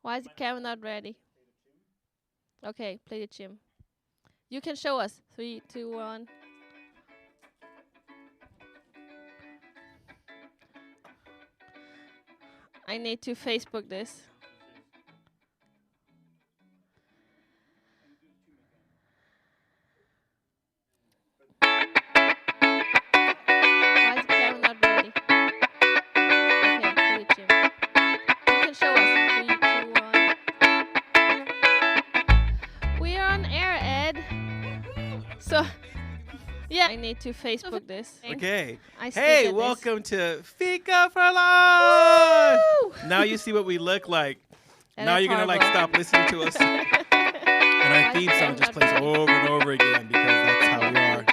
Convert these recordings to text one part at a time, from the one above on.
Why is the camera not ready? Okay, play the chim. You can show us. 3, 2, 1. I need to Facebook this. Why is the camera not ready? Okay, play the chim. You can show us. 3, 2, 1. We are on air, Ed. So, yeah, I need to Facebook this. Okay. I still Hey, get this. welcome to Fika for Life. Woo! Now you see what we look like. And Now that's you're gonna like horrible. stop listening to us, and our theme song just plays over and over again because that's how we are.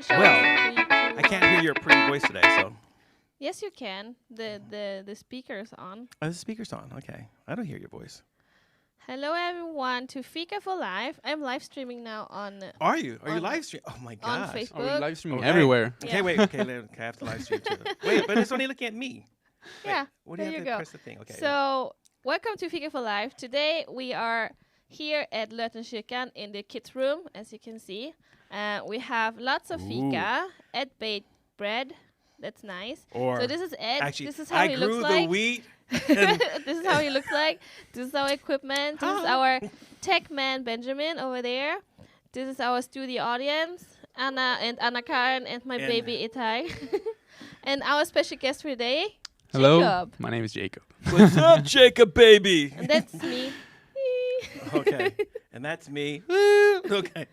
Well, I can't hear your pretty voice today, so. Yes, you can. The speaker's on. Oh, the speaker's on. Okay, I don't hear your voice. Hello, everyone, to Fika for Life. I'm live streaming now on Are you? Are you On- live stream? Oh my on gosh. Facebook. Oh, we're live streaming Okay. everywhere. Okay, Yeah. wait. Okay, I have to live stream too. Wait, but it's only looking at me. Yeah, What do there you you have to go. press the thing? Okay. So, welcome to Fika for Life. Today we are here at Lötenkyrkan in the kids' room, as you can see. We have lots of fika, Ed baked bread. That's nice. Or So this is Ed. actually, This is how I he grew looks the like. wheat. This is how he looks like. This is our equipment. This is our tech man Benjamin over there. This is our studio audience, Anna and Anna Karen and my And- baby Itai. And our special guest for today, Hello, Jacob. my name is Jacob. What's up, Jacob, baby? And that's me. Okay, and that's me. Woo! Okay.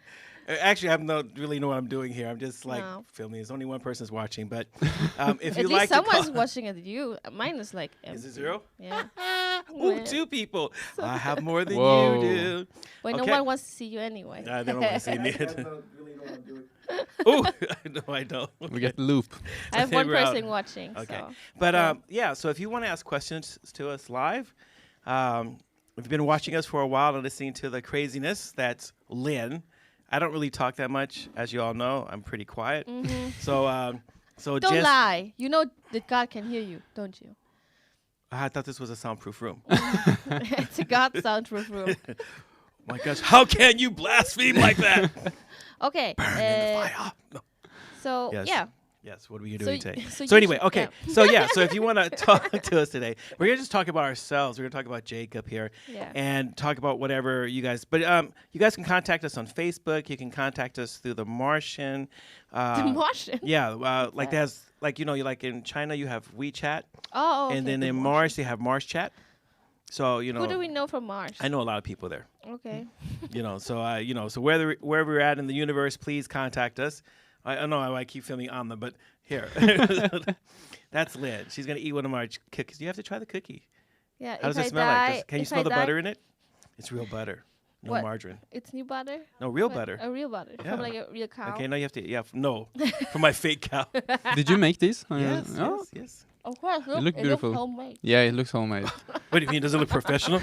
Actually, I don't really know what I'm doing here. I'm just like No. filming. There's only one person's watching, but if At you least like to someone's call, watching at you. Mine is like is it empty. 0? Yeah. Ooh, Yeah. 2 people. I have more than Whoa. you do. Well, no Okay. one wants to see you anyway. They don't want to see me. Oh, no, I don't. We get the loop. I have one We're out. person watching. Okay. So. But Yeah. yeah, so if you want to ask questions to us live, if you've been watching us for a while and listening to the craziness, that's Lynn. I don't really talk that much, as you all know. I'm pretty quiet. So Don't just lie. You know that God can hear you, don't you? I thought this was a soundproof room. It's a God soundproof room. My gosh, how can you blaspheme like that? Okay. Burn in the fire. No. So Yes. yeah. Yes, what were you So doing y- today? so So you anyway, should- okay. So if you want to talk to us today, we're going to just talk about ourselves. We're going to talk about Jacob here Yeah. and talk about whatever you guys, but you guys can contact us on Facebook. You can contact us through the Martian. The Martian. Yeah, like that? there's, like, you know, you like in China, you have WeChat. Oh, okay. And then the in Martian. Mars, they have Mars Chat. So, you know, Who do we know from Mars? I know a lot of people there. Okay. So wherever we're at in the universe, please contact us. I know I keep filming on them, but here, that's Lynn. She's gonna eat one of our cookies. You have to try the cookie. Yeah. How does if it I smell die, like? Can you if smell I the die- butter in it? It's real butter, no What? margarine. It's new butter. No, real What? butter. A real butter Yeah. from like a real cow. Okay, now you have to. Yeah, no, from my fake cow. Did you make this? Yes, Oh. yes. Of course. Look, look it beautiful. looks homemade. Yeah, it looks homemade. What do you mean? Does it look professional?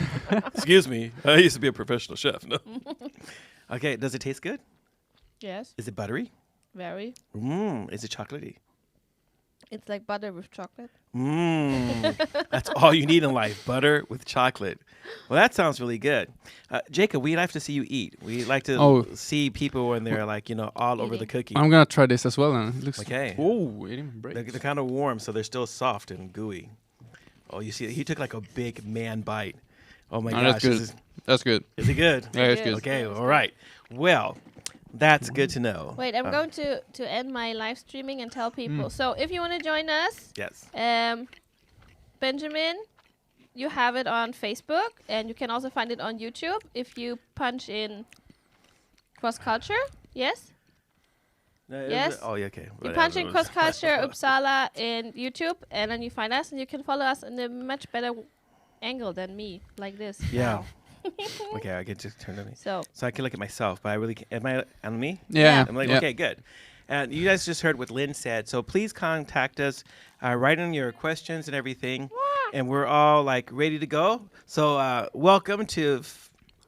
Excuse me, I used to be a professional chef. No. Okay, does it taste good? Yes. Is it buttery? Very. Is it chocolatey? It's like butter with chocolate. That's all you need in life, butter with chocolate. Well, that sounds really good. Jacob, we like to see you eat. We like to Oh. see people when they're like, all over the cookie. I'm gonna try this as well. And it looks Okay. Oh, it even breaks. They're kind of warm, so they're still soft and gooey. Oh, you see, he took like a big man bite. Oh my Oh, gosh. that's good. That's good. Is it good? Yeah, it's Yes. good. Okay, all right. Well, that's good to know. Wait, I'm going to end my live streaming and tell people. Mm. So if you want to join us, Yes. Benjamin, you have it on Facebook, and you can also find it on YouTube if you punch in cross culture. Yes, Yes. Oh, yeah, okay. you punch in cross culture Uppsala in YouTube, and then you find us, and you can follow us in a much better angle than me, like this. Yeah. now. Okay, I get to turn on me. So So I can look at myself, but I really can't. Am I on me? Yeah. I'm like, yeah. okay, good. And you guys just heard what Lynn said. So please contact us, write in your questions and everything. And we're all like ready to go. So welcome to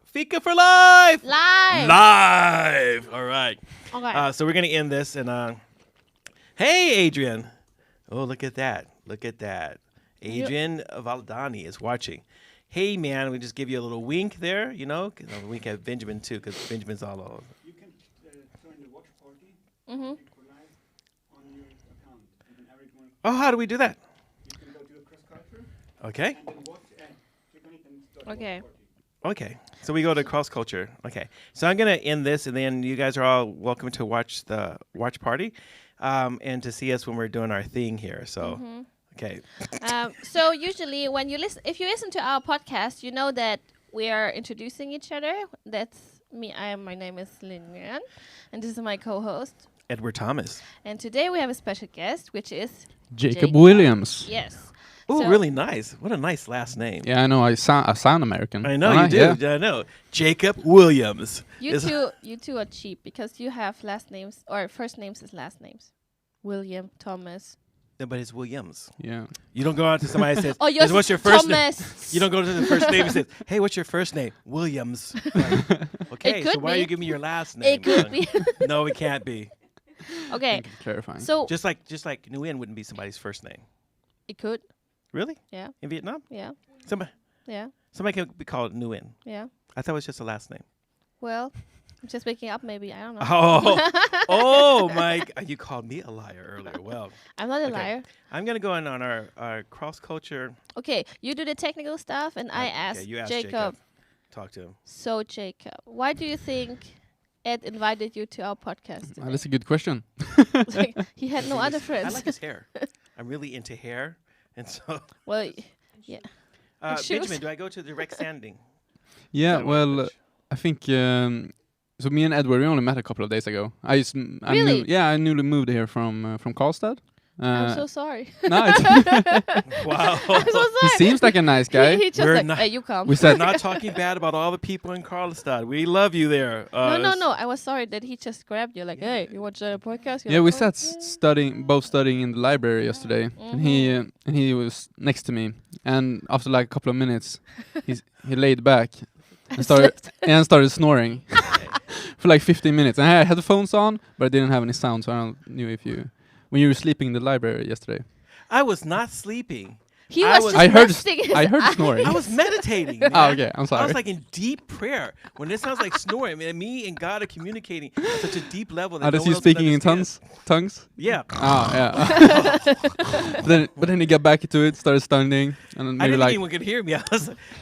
Fika for Life. live. Live. All right. Okay. So we're going to end this. And hey, Adrian. Oh, look at that. Look at that. Adrian Valdani is watching. hey man, we just give you a little wink there, you know. I'll wink at Benjamin too, because Benjamin's all over. You can join the watch party. Mm-hmm. For live on your account. You can everyone. Oh, how do we do that? You can go to the cross culture. Okay. And then watch and click on it and start Okay. the watch party. Okay. So we go to cross culture. Okay. So I'm gonna end this, and then you guys are all welcome to watch the watch party, and to see us when we're doing our thing here. So. Okay. So usually when you listen, if you listen to our podcast, you know that we are introducing each other. That's me. My name is Lynn, and this is my co-host Edward Thomas. And today we have a special guest, which is Jacob Williams. Yes. Oh, So- really nice. What a nice last name. Yeah, I know. I sound American. I know don't you do. Yeah. I know. Jacob Williams. You two are cheap because you have last names or first names as last names. William, Thomas. No, but it's Williams. Yeah. You don't go out to somebody and says, Oh, yours what's is your first name? Thomas. You don't go to the first name and say, hey, what's your first name? Williams. Like, okay, so could why are be. you giving me your last name? It could be. No, it can't be. Okay. Thank you for clarifying. So Just like Nguyen wouldn't be somebody's first name. it could. Really? Yeah. In Vietnam? Yeah. Somebody can be called Nguyen. Yeah. I thought it was just a last name. Well, I'm just waking up. Maybe I don't know. Oh my! You called me a liar earlier. Well, I'm not a okay. liar. I'm gonna go in on our cross culture. Okay, you do the technical stuff, and I asked you asked Jacob. Talk to him. So Jacob, why do you think Ed invited you to our podcast today? That's a good question. Like, he had no other I friends. like his hair. I'm really into hair, and so. Well, yeah. And shoes. Benjamin, do I go to direct standing? Yeah, Is that what well, it is? I think so. Me and Edward, we only met a couple of days ago. Really? I newly moved here from Karlstad. I'm so sorry. No, it's Wow. I'm so he sorry. seems like a nice guy. He just We're like, not- hey, you come. We We're said not talking bad about all the people in Karlstad. We love you there. No. I was sorry that he just grabbed you like, hey, you want to join a podcast? You're yeah, like, we "Oh, sat studying in the library yesterday, and he was next to me. And after like a couple of minutes, he laid back and started snoring for like 15 minutes. And I had headphones on, but I didn't have any sound, so I don't knew when you were sleeping in the library yesterday. I was not sleeping. He I was was- just I heard resting his I heard eyes. snoring. I was meditating. Man. Oh, okay. I'm I sorry. was like in deep prayer. When it sounds like snoring, man, me and God are communicating at such a deep level that no Does one he else can speaking in understand. tongues? Yeah. Oh, yeah. but then he got back into it, started studying, and then I maybe didn't like, think anyone could hear me.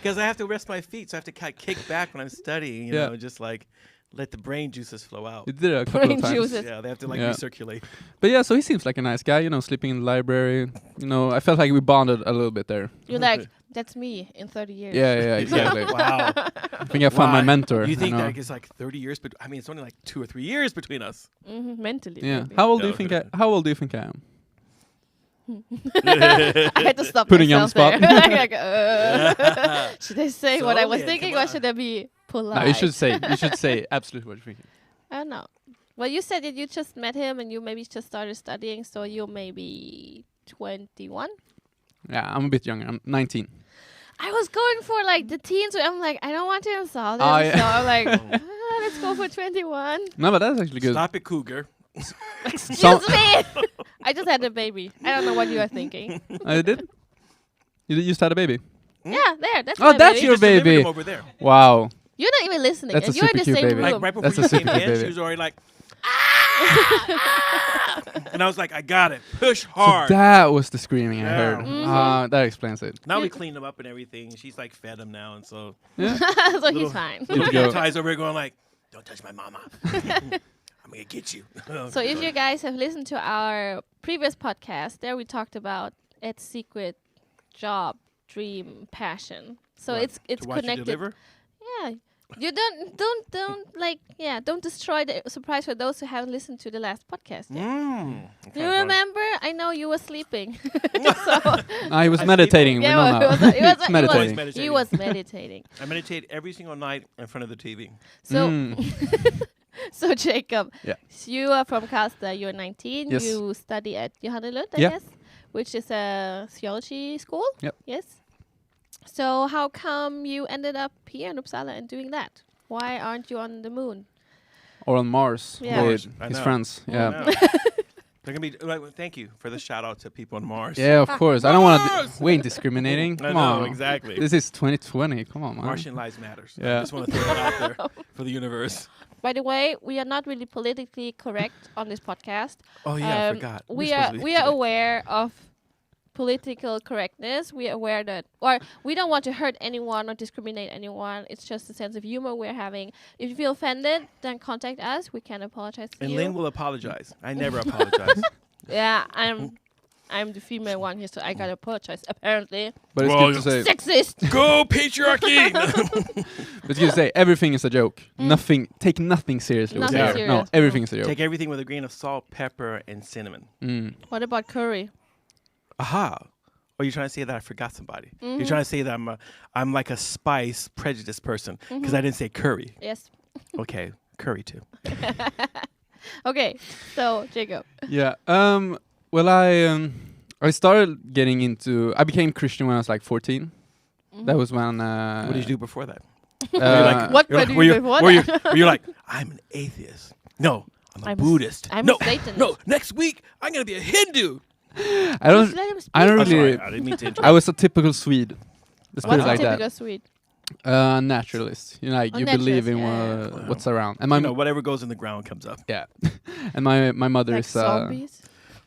Because I have to rest my feet, so I have to kind of kick back when I'm studying. You know, just like let the brain juices flow out. he did it a couple Brain of times. juices. Yeah, they have to like Yeah. recirculate. But yeah, so he seems like a nice guy, sleeping in the library. I felt like we bonded a little bit there. You're like, that's me in 30 years. Yeah, exactly. Wow. I think I found my Wow. mentor. You think know. that it's like 30 years, but I mean, it's only like 2 or 3 years between us. Mentally. Yeah. maybe. How old do No, you think I am? I had to stop Putting you on myself the spot. there. Like, should I say what I was Slowly, thinking, come or should I be polite? No, you should say absolutely what you're thinking. I don't know. Well, you said that you just met him and you maybe just started studying, so you're maybe 21. Yeah, I'm a bit younger. I'm 19. I was going for like the teens, where I'm like, I don't want to insult him, Oh, yeah. so I'm like, let's go for 21. No, but that's actually good. Stop it, Cougar. Excuse So- me. I just had a baby. I don't know what you are thinking. I did. You just had a baby. Yeah, there. That's Oh, my that's baby. your Just delivered baby. him over there. Wow. You're not even listening, That's and a you're in the super cute same baby. room. Like right before That's you a came super in, cute baby. she was already like, and I was like, I got it. Push hard. So that was the screaming I Yeah. heard. Mm-hmm. That explains it. Now we cleaned him up and everything. She's like fed him now, and so Yeah. So Little- he's fine. Good to go. Ty's over here going like, "Don't touch my mama. I'm gonna get you." So if you guys have listened to our previous podcast, there we talked about Ed's secret job, dream, passion. So What? it's to watch you connected. deliver? Yeah. You don't destroy the surprise for those who haven't listened to the last podcast yet. Okay, You fine. remember? I know you were sleeping. He was I meditating. Yeah, We know well, now. he was- He's he was- meditating. meditating. he was meditating. I meditate every single night in front of the TV. So Mm. so Jacob, Yeah. you are from Karlstad, you're 19, Yes. you study at Johannelund, I Yeah. guess, which is a theology school. Yep. Yes. So how come you ended up here in Uppsala and doing that? Why aren't you on the moon? Or on Mars Yeah. with Mars, I his know. friends. I Yeah. know. They're gonna be. Thank you for the shout out to people on Mars. Yeah, of course. I don't want Mars! to. We ain't discriminating. I Come know on. exactly. This is 2020. Come on, man. Martian lives matters. I Yeah. just want to throw it out there for the universe. By the way, we are not really politically correct on this podcast. Oh yeah, I forgot. We are aware of political correctness. We are aware that, or we don't want to hurt anyone or discriminate anyone. It's just a sense of humor we're having. If you feel offended, then contact us. We can apologize to And you. Lynn will apologize. I never apologize. Yeah, I'm the female one here, so I gotta apologize. Apparently, But it's Well, good to say. Go sexist. patriarchy! It's good to say everything is a joke. Nothing. Take nothing seriously. Nothing Yeah. serious. No, everything is a joke. Take everything with a grain of salt, pepper, and cinnamon. What about curry? Aha. Or you're trying to say that I forgot somebody. You're trying to say that I'm like a spice prejudice person because I didn't say curry. Yes. Okay, curry too. Okay. So Jacob. Yeah. Well, I started getting into. I became Christian when I was like 14. That was when. What did you do before that? What You're did were you you, before were you, that? were you like, I'm an atheist? No, I'm a Buddhist. I'm no, a Satanist. no, next week I'm gonna be a Hindu. I don't. Just let him speak. I don't Oh, sorry, really. I didn't mean to interrupt. I was a typical Swede. Let's put What's it a like typical that. Swede? Naturalist. You know, like Oh, you believe in naturalist, yeah. what's around. And my You know, whatever goes in the ground comes up. yeah, and my mother Like is. zombies?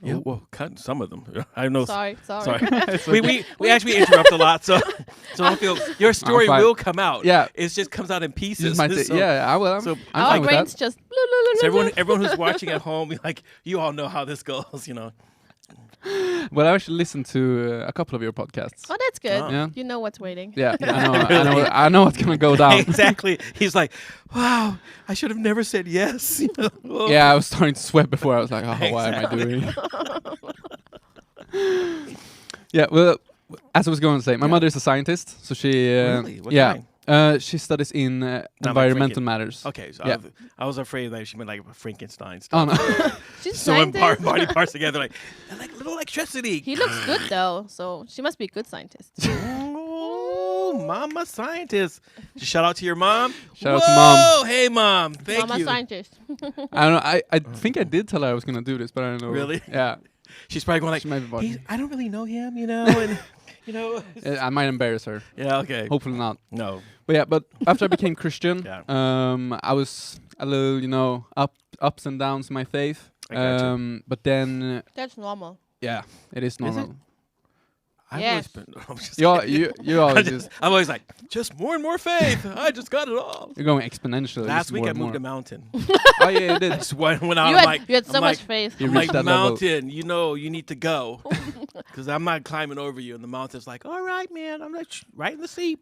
Yeah, well, cut some of them. I know. Sorry. we actually interrupt a lot, so don't feel your story fine. will come out. Yeah. It just comes out in Just pieces. might so, yeah, I will. so I'm Our fine with brains that. just. so everyone who's watching at home, like you all know how this goes, you know. Well, I actually listened to a couple of your podcasts. Oh, that's good. Oh. Yeah. You know what's waiting. Yeah, I know what's gonna go down. Exactly. He's like, wow, I should have never said yes. You know? Oh. Yeah, I was starting to sweat before. I was like, oh, why am I Exactly. doing? Yeah, well, as I was going to say, my mother is a scientist, so she Really? What yeah, kind? she studies in like environmental freaking- matters. Okay, so Yeah. I was afraid that she meant like Frankenstein Oh stuff. no, She's So when scientist. body parts together, like little electricity. He looks good though, so she must be a good scientist. Oh, mama scientist. Just shout out to your mom. Shout out to mom. Whoa, hey mom. Thank Mama you. scientist. I don't know. I think I did tell her I was gonna do this, but I don't know. Really? Yeah, She's probably going like, she might be watching. I don't really know him, you know, and you know. I might embarrass her. Yeah, okay. Hopefully not. No. But yeah, but after I became Christian, Yeah. I was a little, ups and downs in my faith. I gotcha. But then, That's normal. yeah, it is normal. I've Yes. always been. I'm just You kidding. always just, I'm always like, just more and more faith. I just got it all. you're going exponentially. Last just week more I and moved a more. mountain. Oh yeah, you I did. just went out. You I'm had, like, you had so I'm much like, faith. You I'm reached like, that level. mountain, you need to go. Because I'm not climbing over you. And the mountain's like, all right, man. I'm like, right in the seat.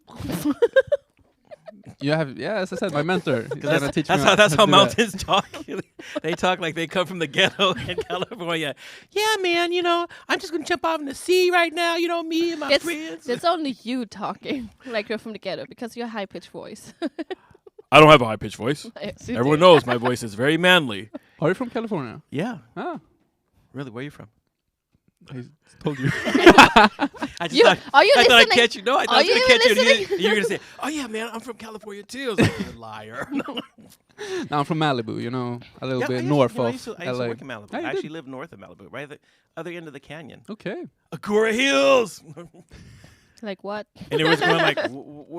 You have, yeah, as I said, my mentor. He's gonna teach me That's how to do that. mountains talk. They talk like they come from the ghetto in California. Yeah, man, I'm just going to jump out in the sea right now. Me and my friends. It's only you talking like you're from the ghetto because you're high pitched voice. I don't have a high-pitched voice. Yes, you Everyone do. knows my voice is very manly. Are you from California? Yeah. Ah, Really? Where are you from? I told you. I just You- thought, are you I thought I'd listening? catch you. No, I thought I Are was going you to catch you. listening? And you're going to say, oh, yeah, man, I'm from California, too. I was like, you liar. Now I'm from Malibu, a little Yeah, bit I used- north I of used to LA. work in Malibu. Yeah, you I actually did. live north of Malibu, right at the other end of the canyon. Okay. Agora Hills. Like what? And everyone's going like,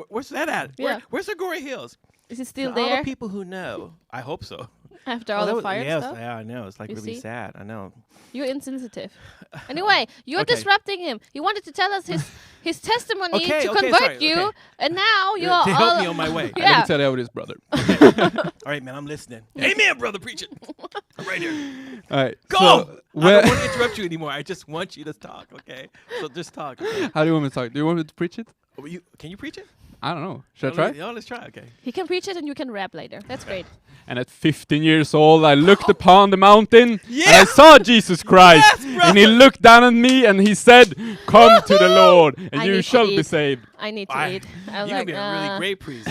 where's that at? Yeah. Where's Agora Hills? Is it For still all there the people who know, I hope so. after Oh, all that the was- fire and yeah, stuff? Yeah, I know. It's like You really see? sad. I know. You're insensitive. Anyway, you're Okay. disrupting him. He wanted to tell us his testimony Okay, to okay, convert sorry, you, okay. and now you're To help all me on my way. Let Yeah. me tell you about his brother. All right, man, I'm listening. Amen, brother, preach it. I'm right here. All right. Go! So, I don't where, want to interrupt you anymore. I just want you to talk, okay? So just talk. Okay? how do you want me to talk? Do you want me to preach it? Can you preach it? I don't know. Should I try? Yeah, let's try. Okay. He can preach it and you can rap later. That's great. And at 15 years old, I looked upon the mountain and Yeah! I saw Jesus Christ. Yes, And he brother! looked down at me and he said, "Come to the Lord, and I you need to shall be eat. saved." I need to I- eat. I You're was gonna like, be a really great priest.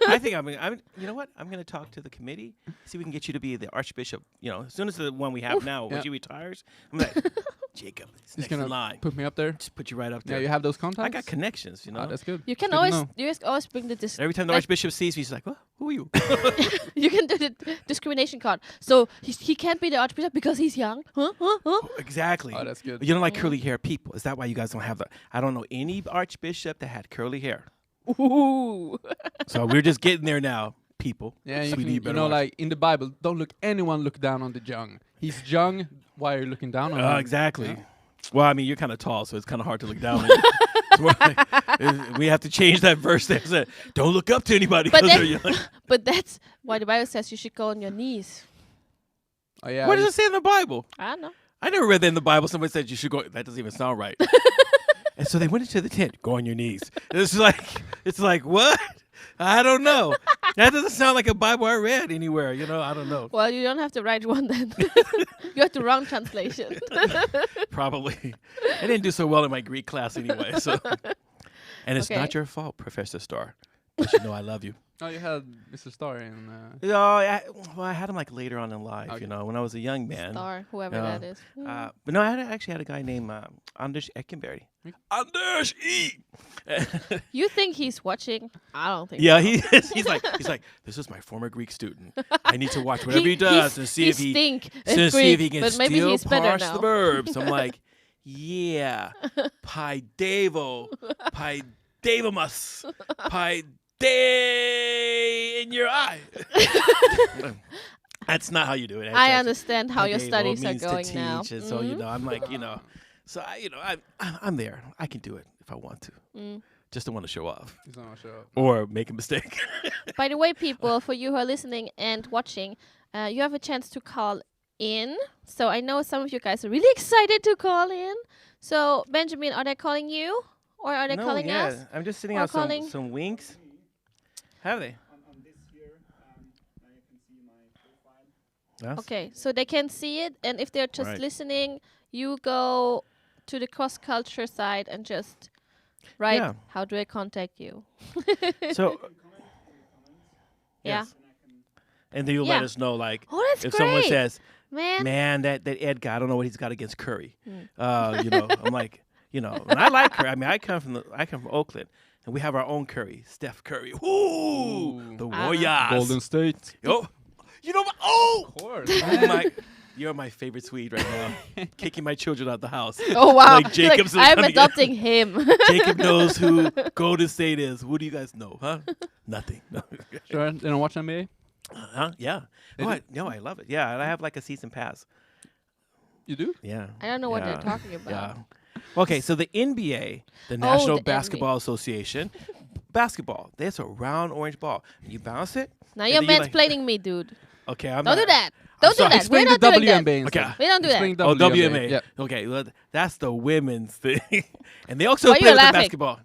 I think I'm. You know what? I'm gonna talk to the committee. See if we can get you to be the archbishop. As soon as the one we have now, when Yeah. she retires, I'm like, Jacob, it's He's next in gonna line. put me up there. Just put you right up Yeah, there. you have those contacts? I got connections. Oh, that's good. You can Good to always know. always bring the Every time the like- archbishop sees me, he's like, "What? Who are you? You can do the discrimination card. So he can't be the archbishop because he's young. Huh? Huh? Huh? Exactly. Oh, that's good. You don't like curly hair people. Is that why you guys don't have the? I don't know any archbishop that had curly hair. Ooh. So we're just getting there now, people. Yeah, Sweetie, you better know, watch. like in the Bible, don't look down on the young. He's young. Why are you looking down on him? Exactly. Yeah. Well, I mean, you're kind of tall, so it's kind of hard to look down. It's more like, we have to change that verse there. So don't look up to anybody. But 'cause then- they're young. But that's why the Bible says you should go on your knees. Oh yeah. What does it say in the Bible? I don't know. I never read that in the Bible. Somebody said you should go. That doesn't even sound right. And so they went into the tent. Go on your knees. It's like what? I don't know. That doesn't sound like a Bible I read anywhere. You know, I don't know. Well, you don't have to write one then. You have the wrong translation. Probably. I didn't do so well in my Greek class anyway. So, and it's Okay. not your fault, Professor Starr. But you know I love you. Oh, you had Mr. Star in. No, I had him like later on in life. Okay. You know, when I was a young man. Star, whoever Yeah. that is. But no, I actually had a guy named Anders Eckenberry. Anders E. You think he's watching? I don't think Yeah, so. he is. He's like, this is my former Greek student. I need to watch whatever he does and see if he stink to at see if he Greek, can but maybe still he's better parse now. the verbs. I'm like, yeah, paidevo, paidevamus, paide in your eye. That's not how you do it. I That's understand how your Paidevo studies are means to going teach, now. and so you Mhm. know, I'm like, you know, so I'm there. I can do it if I want to. Mm. Just don't want to show off He's not show up. or make a mistake. By the way, people, for you who are listening and watching, you have a chance to call in. So I know some of you guys are really excited to call in. So Benjamin, are they calling you or are they No, calling yeah. us? I'm just sitting Or out calling- some winks. Have they? On this here, now you can see my profile. Yes. Okay, so they can see it, and if they're just Right. listening, you go to the cross culture side and just write, Yeah. how do I contact you? So Yeah. yes. And then you Yeah. let us know, like, Oh, that's if great. someone says, Man. "Man, that Ed guy, I don't know what he's got against Curry." Mm. You know, I'm like, you know, and I like Curry. I mean, I come from Oakland, and we have our own Curry, Steph Curry. Ooh, the Ah. Warriors. Golden State. Yo, you know, Of course. oh my, you're my favorite Swede right now. Kicking my children out the house. Oh, wow. Like Jacob's is I'm coming in. adopting him. Jacob knows who Golden State is. What do you guys know, huh? Nothing. No. Sure. They don't watch NBA. Huh? Yeah. They Oh, do? I love it. Yeah, and I have like a season pass. You do? Yeah. I don't know what they're Yeah. talking about. Yeah. Okay, so the NBA, the National the Basketball Association, basketball. There's a round orange ball. You bounce it. Now And you're then you like- mansplaining me, dude. Okay, I'm Don't not. do that. Don't do sorry. that. We're Explain not the doing that. WNBA instead. Okay. We don't do that. Explain Oh, WNBA. Yeah. Okay, well, that's the women's thing, and they also Why play you with the laughing? basketball.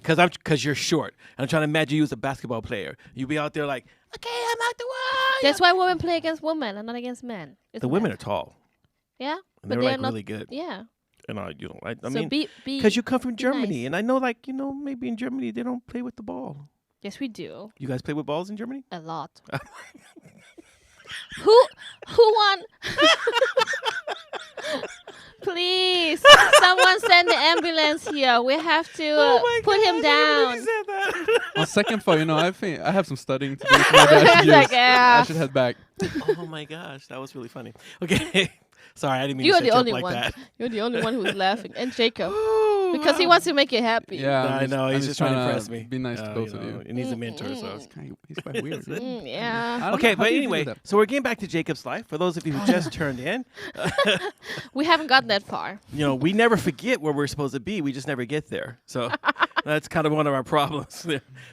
Because you're short. I'm trying to imagine you as a basketball player. You be out there like, okay, I'm out the way. That's why women play against women and not against men. The women are tall. Yeah, And but they're they're like not. really good. Yeah. And you know, I So mean, be because you come from be Germany, nice. and I know, like, you know, maybe in Germany they don't play with the ball. Yes, we do You guys play with balls in Germany? a lot. Who won? Please, someone send the ambulance here. We have to Oh put him down. On second thought, you know, I think I have some studying to do. So maybe I should, Like, I should head back. Oh my gosh, that was really funny. Okay, sorry, I didn't mean You're to the set you only up like one. that. You're the only one who's laughing, and Jacob, Ooh, because he wow. wants to make you happy. Yeah, I know, I'm he's just trying to impress to me. Be nice to both of you. He needs a mentor, so. He's quite weird. Yeah. I don't Okay, know, how but do you do anyway, that? so we're getting back to Jacob's life. For those of you who just turned in, We haven't gotten that far. you know, we never forget where we're supposed to be. We just never get there. So that's kind of one of our problems.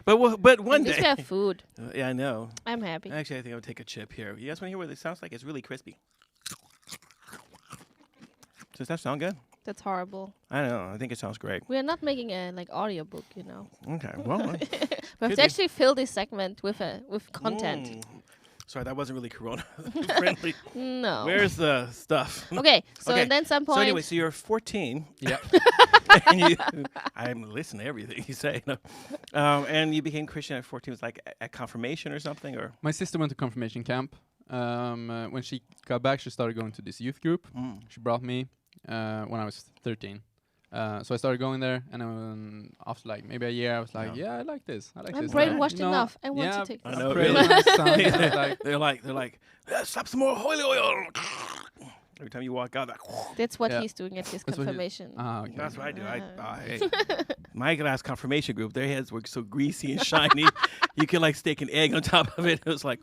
But one At least we day, have food. yeah, I know. I'm happy. Actually, I think I'll take a chip here. You guys want to hear what it sounds like? It's really crispy. Does that sound good? That's horrible. I don't know. I think it sounds great. We are not making a audiobook, you know. Okay. Well, We have Could to be. actually fill this segment with content. Sorry, that wasn't really Corona friendly. No. Where's the stuff? Okay, so Okay, and then some So point. anyway, so you're 14. Yeah. And you, I'm listening to everything you say. No. And you became Christian at 14. Was like at confirmation or something, or My sister went to confirmation camp. When she got back, she started going to this youth group. She brought me when I was 13. So I started going there, and then after like maybe a year, I was like, Yeah. I like this. I like I'm this. brainwashed You know, enough. I want yeah, to take I this. know, pray really. my son. I was like, they're like, slap some more holy oil. Every time you walk out, like, That's what Yeah. he's doing at his That's what he- confirmation. okay. that's what I do. Ah. Hey, my last confirmation group, their heads were so greasy and shiny, you could like steak an egg on top of it. It was like,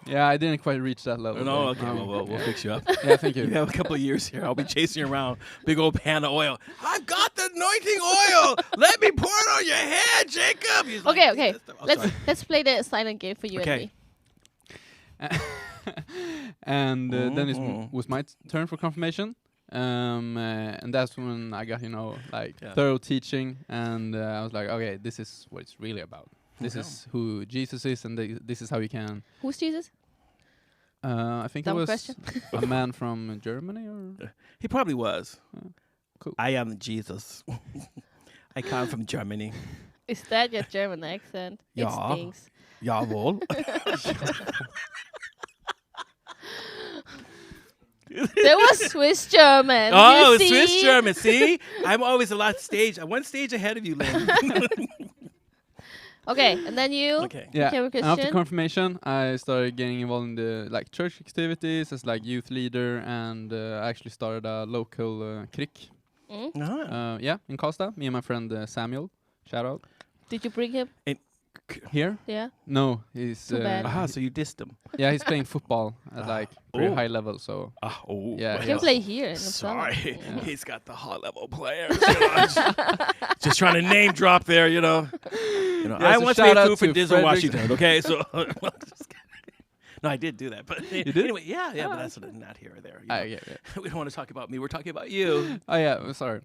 Yeah, I didn't quite reach that level. no, there. okay, well, we'll fix you up. Yeah, thank you. You have a couple of years here. I'll be chasing you around. Big old pan of oil. I've got the anointing oil. Let me pour it on your head, Jacob. He's like, Okay, okay. Oh, Let's sorry. let's play the silent game for you Okay. and me. And then it Mhm. was my turn for confirmation. And that's when I got, like Yeah. thorough teaching, and I was like, okay, this is what it's really about. This Okay. is who Jesus is, and this is how you can. Who's Jesus? I think it Dumb was question. a man from Germany, or He probably was. cool. I am Jesus. I come from Germany. Is that your German accent? It Ja. stinks. Jawohl. There was Swiss German. Oh, you see? Swiss German. See? I'm always one stage ahead of you, Lynn. Okay, and then you Okay. Yeah. became a And after Christian. confirmation, I started getting involved in the like church activities as like youth leader, and I actually started a local crick. Mm? Ah. Yeah, in Karlstad. Me and my friend Samuel. Shout out. Did you bring him? Here? Yeah. No, he's Too bad. Aha, so you dissed him. yeah, he's playing football at like pretty Oh. high level. So Oh. Yeah, He he can was- play here in Uppsala. Sorry. Yeah. He's got the high level players. Just trying to name drop there, Yeah, I so once shout made out food for to Disney, Frederick. Washington, okay? So just kidding. No, I did do that. But did? anyway, yeah, but Oh, that's not here or there. you know. yeah, yeah. We don't want to talk about me. We're talking about you. Oh yeah, sorry.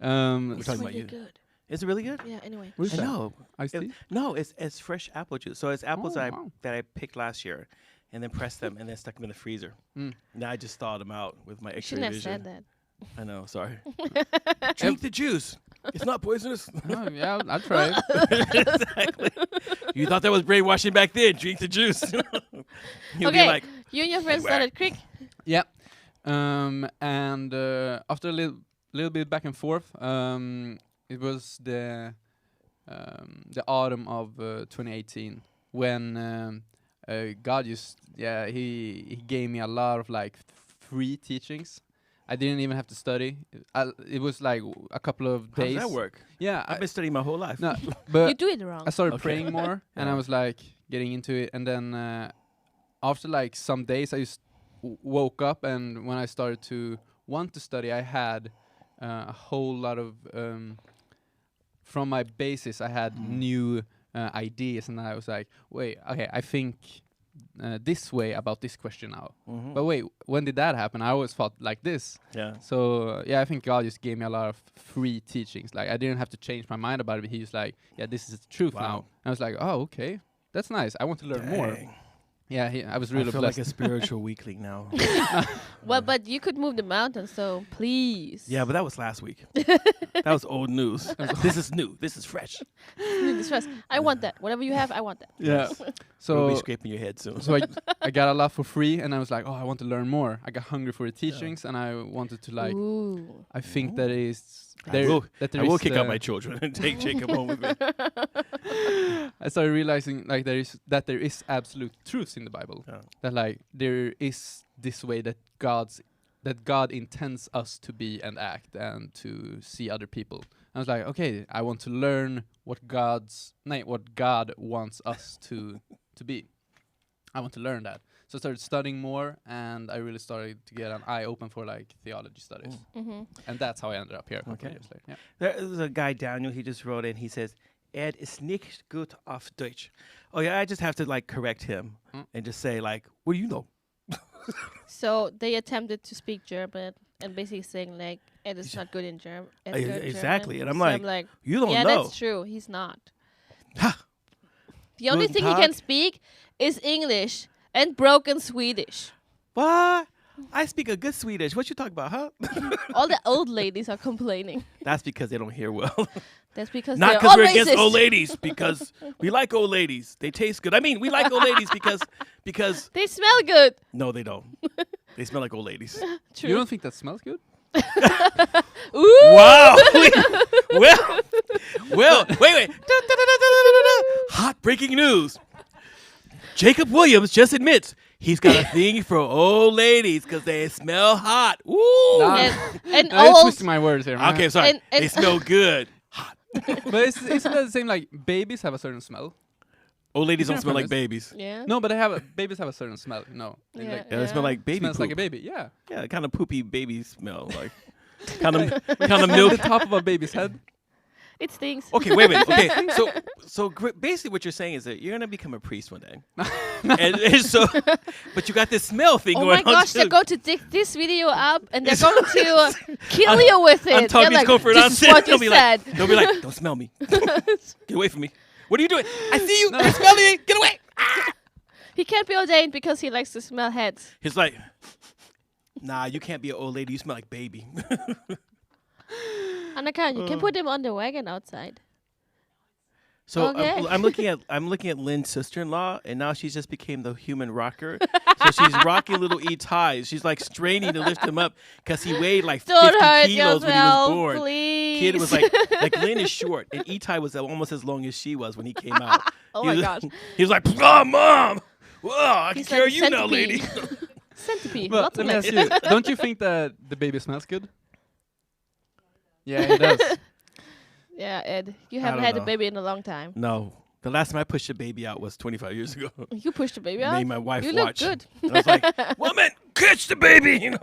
We're It's talking about really you. good. Is it really good? Yeah, anyway. What is I that? know. Iced tea? No, it's fresh apple juice. So it's apples Oh, that wow. I picked last year, and then pressed them, and then stuck them in the freezer. Mm. Now I just thawed them out with my You X-ray shouldn't have vision. said that. I know. Sorry. Drink the juice. It's not poisonous. Oh, yeah, I'll try it. Exactly. You thought that was brainwashing back then. Drink the juice. You'll Okay. be like, You and your friends Where? started Crick. Yeah. And after a little bit back and forth, it was the autumn of 2018 when God he gave me a lot of like free teachings. I didn't even have to study. It was like a couple of how days. does that work? Yeah, I've been studying my whole life. no, You but do it wrong. I started Okay. praying more, and I Yeah. was like getting into it. And then after like some days, I just woke up, and when I started to want to study, I had a whole lot of from my basis. I had new ideas, and I was like, wait, okay, I think this way about this question now. Mhm. But wait, when did that happen? I always thought like this. Yeah. So yeah, I think God just gave me a lot of free teachings. Like I didn't have to change my mind about it. He was like, "Yeah, this is the truth Wow. now." And I was like, "Oh, okay, that's nice. I want to learn more." Dang. Yeah, I was I really feel blessed. like a spiritual weakling now. Well, but you could move the mountain, so please. Yeah, but that was last week. That was old news. This is new. This is fresh. Need this first. I want that. Whatever you have, I want that. yeah. We'll be So scraping your head soon. so I got a lot for free, and I was like, "Oh, I want to learn more." I got hungry for the teachings, and I wanted to like. Ooh. I think that is I there. will, that I there will is kick out the- my children and take Jacob home with me. I started realizing like there is absolute truths in the Bible. Yeah. That like there is this way that God intends us to be and act and to see other people. I was like, okay, I want to learn what God wants us to be. I want to learn that. So I started studying more, and I really started to get an eye open for like theology studies. Mm-hmm. And that's how I ended up here. a couple Okay. years later. Yeah. There's a guy, Daniel, he just wrote in, he says, ist nicht gut auf Deutsch. Oh yeah, I just have to like correct him Mm. and just say like, what do you know? So they attempted to speak German and basically saying like, "It is not good in German." Exactly, and I'm so like, You don't yeah, know. that's true. He's not. Ha! The only Guten thing he can Tag. speak is English and broken Swedish. What? I speak a good Swedish. What you talking about, huh? All the old ladies are complaining. That's because they don't hear well. That's because Not they're because all we're against racist. old ladies, because we like old ladies. They taste good. I mean, we like old ladies because They smell good. no, they don't. They smell like old ladies. True. You don't think that smells good? Ooh. Wow. well, wait. Hot breaking news. Jacob Williams just admits he's got a thing for old ladies because they smell hot. Ooh. And No, you're old. twisting my words here, man. Okay, sorry. And- They smell good. Hot. But isn't that the same? Like babies have a certain smell. Old ladies don't Different smell like premise. babies. Yeah. No, but babies have a certain smell. No, They Yeah. like, Yeah, they smell like baby smells poop. like a baby. Yeah, Yeah, kind of poopy baby smell. Like kind of on milk. the top of a baby's head. It stinks. Okay, wait. Okay, so basically, what you're saying is that you're gonna become a priest one day, and so, but you got this smell thing Oh going my on gosh, too. they're going to dig this video up and they're going to kill you with it. I'm talking They're like, comfort. this is what you said. They'll be like, don't smell me. Get away from me. What are you doing? I see you. You're smelling me. Get away. He can't be ordained because he likes to smell heads. He's like, nah, you can't be an old lady. You smell like baby. Anakan, you can put him on the wagon outside. So Okay. I'm looking at Lynn's sister-in-law, and now she's just became the human rocker. So she's rocking little E-Ties. She's like straining to lift him up because he weighed like 50 Don't hurt kilos when he was yourself, born. please. Kid was like Lynn is short, and E-Tie was almost as long as she was when he came out. Oh He my was- gosh. He was like, oh, Mom! Whoa, I can He's carry like you now, lady. centipede. Centipede. But Lots let of me ask legs. you: don't you think that the baby smells good? Yeah, it does. Yeah, Ed, you I haven't don't had a know. baby in a long time. No. The last time I pushed a baby out was 25 years ago. You pushed the baby out. Made my wife you watch. look good. And I was like, woman, catch the baby! You know?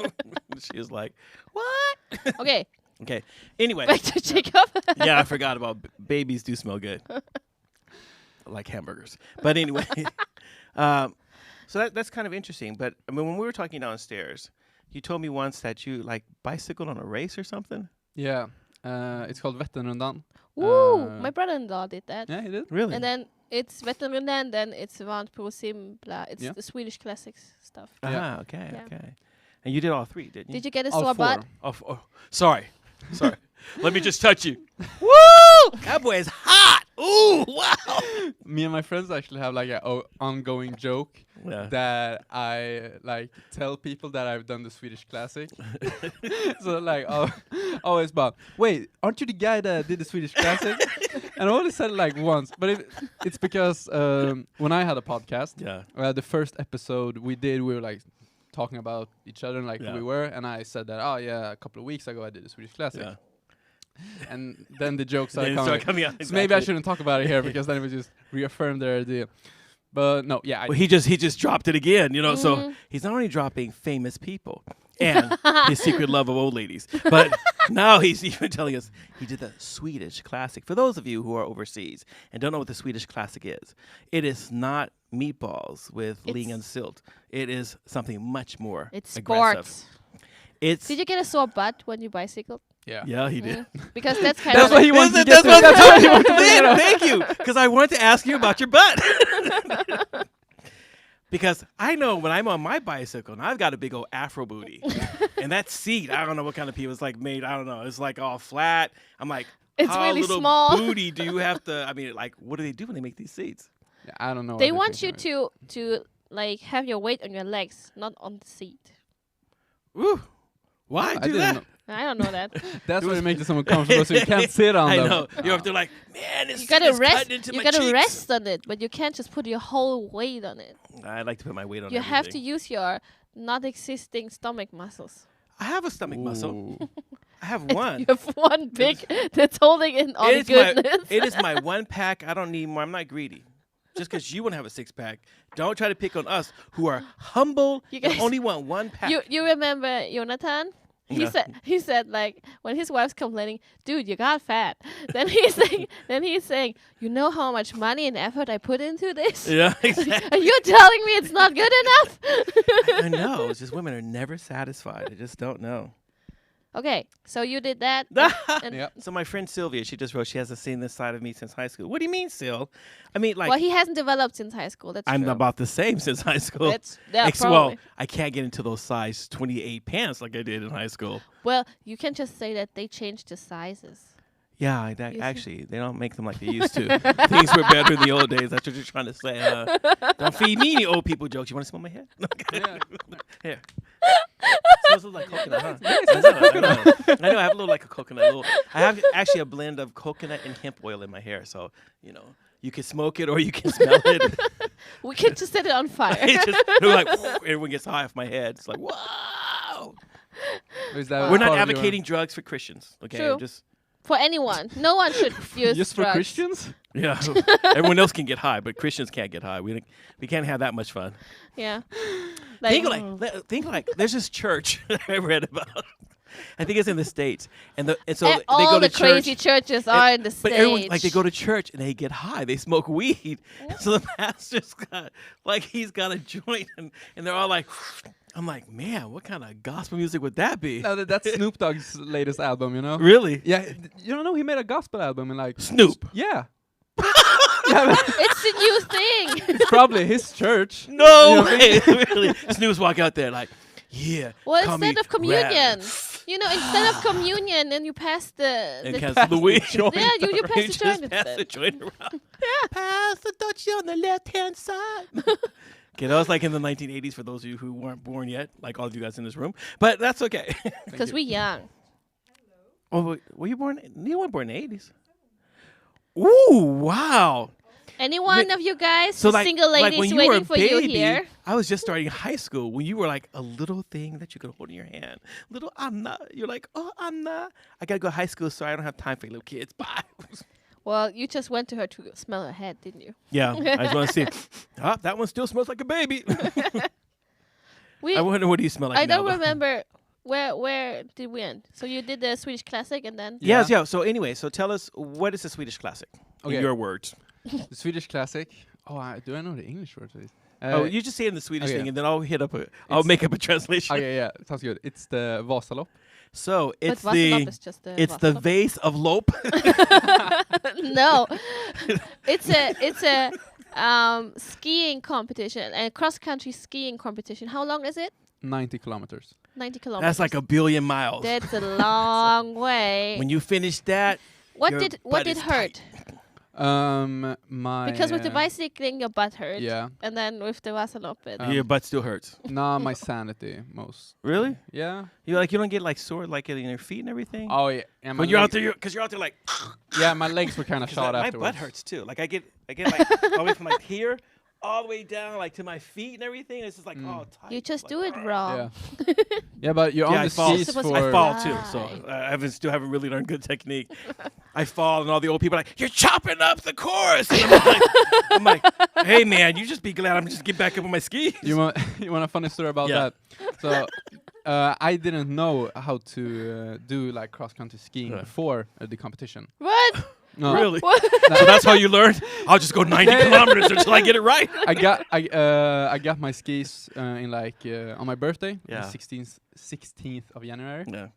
She was like, what? Okay, Okay. Anyway. back to Jacob. Yeah, I forgot about babies do smell good. Like hamburgers. But anyway. So that's kind of interesting. But I mean, when we were talking downstairs, you told me once that you like bicycled on a race or something. Yeah, it's called Vätternrundan. Woo! My brother-in-law did that. Yeah, he did. Really? And then it's Vätternrundan, then it's Vant Pro Simpla. It's Yeah. the Swedish classics stuff. Yeah. Okay, Yeah. okay. And you did all three, didn't you? Did you get a All sore four. butt? Oh, sorry. Let me just touch you. Woo! That boy is hot. Ooh, wow. Me and my friends actually have like a ongoing joke Yeah. that I like tell people that I've done the Swedish classic. So like, always about, wait, aren't you the guy that did the Swedish classic? And I only said it like once, but it's because when I had a podcast, Yeah. the first episode we were like talking about each other and like Yeah. who we were, and I said that, oh yeah, a couple of weeks ago I did the Swedish classic. Yeah. And then the jokes Then started it coming. started coming out. So maybe I exactly. shouldn't talk about it here because then it would just reaffirm their idea. But no, yeah. Well, he just dropped it again, you know. So Mhm. he's not only dropping famous people and his secret love of old ladies, but now he's even telling us he did the Swedish classic. For those of you who are overseas and don't know what the Swedish classic is, it is not meatballs with ling and silt. It is something much more It's aggressive. sports. It's Did you get a sore butt when you bicycled? yeah. yeah, he did. Because that's kind That's of what he wanted to get to. That's That's what he wanted to Lynn, get to. thank you, because I wanted to ask you about your butt. Because I know when I'm on my bicycle and I've got a big old afro booty, and that seat, I don't know what kind of people it's like made. I don't know. It's like all flat. I'm like, It's how really little small. booty do you have to? I mean, like, what do they do when they make these seats? Yeah, I don't know. they what want they're you thinking to like have your weight on your legs, not on the seat. Woo! Why I do didn't that? know. I don't know that. That's what it makes it so uncomfortable, so you can't sit on I them. know. You're up there like, man, this You gotta is rest. cutting into You my gotta cheeks. rest on it, but you can't just put your whole weight on it. I like to put my weight on. You have to everything. use your not existing stomach muscles. I have a stomach muscle. Ooh. I have one. You have one big that's holding in all the It is my- goodness. It is my one pack. I don't need more. I'm not greedy. Just because you want to have a six pack, don't try to pick on us who are humble You and guys- only want one pack. You remember Jonathan? Yeah. He said like when his wife's complaining, dude, you got fat. then he's saying, you know how much money and effort I put into this? Yeah, exactly. And you're telling me it's not good enough? I know. It's just women are never satisfied. I just don't know. Okay, so you did that. and Yep. So my friend Sylvia, she just wrote, she hasn't seen this side of me since high school. What do you mean, Sil? I mean, like, well, he hasn't developed since high school. That's I'm true. about the same since high school. Yeah, Well, probably. I can't get into those size 28 pants like I did in high school. Well, you can just say that they changed the sizes. Yeah, You see? actually, they don't make them like they used to. Things were better in the old days. That's what you're trying to say. Don't feed me any old people jokes. You want to smell my head? Yeah. Here. Smells like coconut, huh? It I know. I have a little like a coconut. I have actually a blend of coconut and hemp oil in my hair, so you can smoke it or you can smell it. We can just set it on fire. It's just like everyone gets high off my head. It's like whoa. Is that We're not part of your- advocating drugs for Christians. Okay, True. just For anyone. No one should use just for drugs. Christians? yeah. Everyone else can get high, but Christians can't get high. We can't have that much fun. Yeah. Think like there's this church I read about. I think it's in the States, and so And they all go to the crazy church. churches are in the But States. everyone, like, they go to church and they get high. They smoke weed. So the pastor's he's got a joint, and they're all like, I'm like, man, what kind of gospel music would that be? No, that's Snoop Dogg's latest album, you know? Really? Yeah, you don't know he made a gospel album and like Snoop. Yeah. Yeah, but It's the new thing. it's probably his church. No way. Really? Snoop's walk out there like, yeah. Well, call me instead of communion, Rad. instead of communion, then you pass And the cancel the weed. yeah, you pass the just joint pass the instead. joint around. Pass the Dutchie on the left-hand side. Okay, that was like in the 1980s for those of you who weren't born yet, like all of you guys in this room. But that's okay. Because we're young. Oh, were you born? You weren't born in the 80s. Ooh, wow. Any one of you guys, So the single ladies when you were a waiting for you baby, here. I was just starting high school when you were like a little thing that you could hold in your hand. Little Anna. You're like, oh, Anna. I got to go to high school, so I don't have time for little kids. Bye. Well, you just went to her to smell her head, didn't you? Yeah, I just want to see. That one still smells like a baby. We, I wonder what do you smell like I now, don't though. remember where did we end. So you did the Swedish classic and then Yes, yeah. So anyway, tell us, what is a Swedish classic? Okay. In your words. The Swedish classic. Oh, do I know the English word for this? You just say it in the Swedish okay. thing, and then I'll make up a translation. Okay, yeah, sounds good. It's the Vasalopp. So it's but Vasalopp is just the it's the Vasalopp. vase of Lope. No, it's a skiing competition, a cross country skiing competition. How long is it? 90 kilometers. 90 kilometers. That's like a billion miles. That's a long way. When you finish that, what your did butt it is hurt? tight. My Because with the bicycling, your butt hurt. Yeah. And then with the Vasalopp, it. Your butt still hurts. Nah, my sanity most. Really? Yeah. You don't get like sore like in your feet and everything. Oh yeah. And my When you're out legs- there, because you're out there like. Yeah, my legs were kind of shot my afterwards. butt hurts too. Like I get like all the way from like here, all the way down like to my feet and everything. It's just like all tight. You just like, do it wrong. Yeah. Yeah, but you're Yeah, on I the fall. skis Supposed to for. I fall too, so Right. I still haven't really learned good technique. I fall, and all the old people are like, "You're chopping up the course." And I'm like, "Hey man, you just be glad I'm just get back up on my skis." You want a funny story about Yeah. that? So I didn't know how to do like cross country skiing Yeah. before the competition. What? No. Really? So that's how you learned? I'll just go 90 kilometers until I get it right. I got my skis in like on my birthday, Yeah. the 16th of January. Yeah.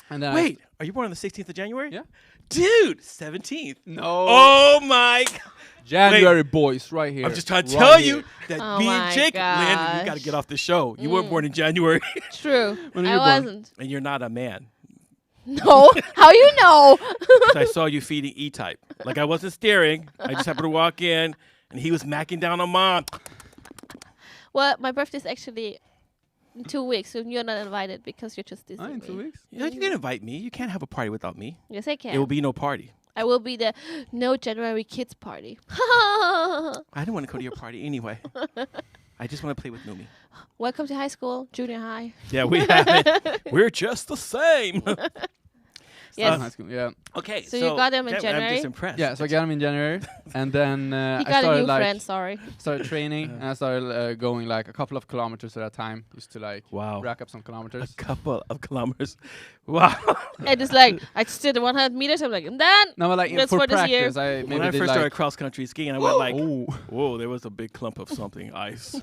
And then Wait, are you born on the 16th of January? Yeah. Dude, 17th. No. Oh my God. January boys, right here. I'm just trying to right tell here. you that Oh me my and Jake, Lynn, you got to gosh. get off the show. You weren't born in January, True. When are I you born? wasn't. and you're not a man. No. How you know? 'Cause I saw you feeding E-Type. Like I wasn't staring. I just happened to walk in, and he was macking down on Mom. Well, my birthday's actually in 2 weeks, so you're not invited because you're just Ah, in Disney. 2 weeks. You can invite me. You can't have a party without me. Yes, I can. It will be no party. I will be the no January kids party. I didn't want to go to your party anyway. I just want to play with Numi. Welcome to high school, junior high. Yeah, we have it. We're just the same. Yes. High school, yeah. Okay, So you got them in I'm January? just impressed. Yeah, so I got him in January, and then He I got a started new like friend, sorry. started training, and I started going like a couple of kilometers at a time, just to like Wow. rack up some A kilometers. couple of kilometers. Wow. And it's like, I just did 100 meters. I'm like, I'm done. No, but like That's for for this year. practice, I When maybe I did first like started cross country skiing, I went like, oh, whoa, there was a big clump of something, ice.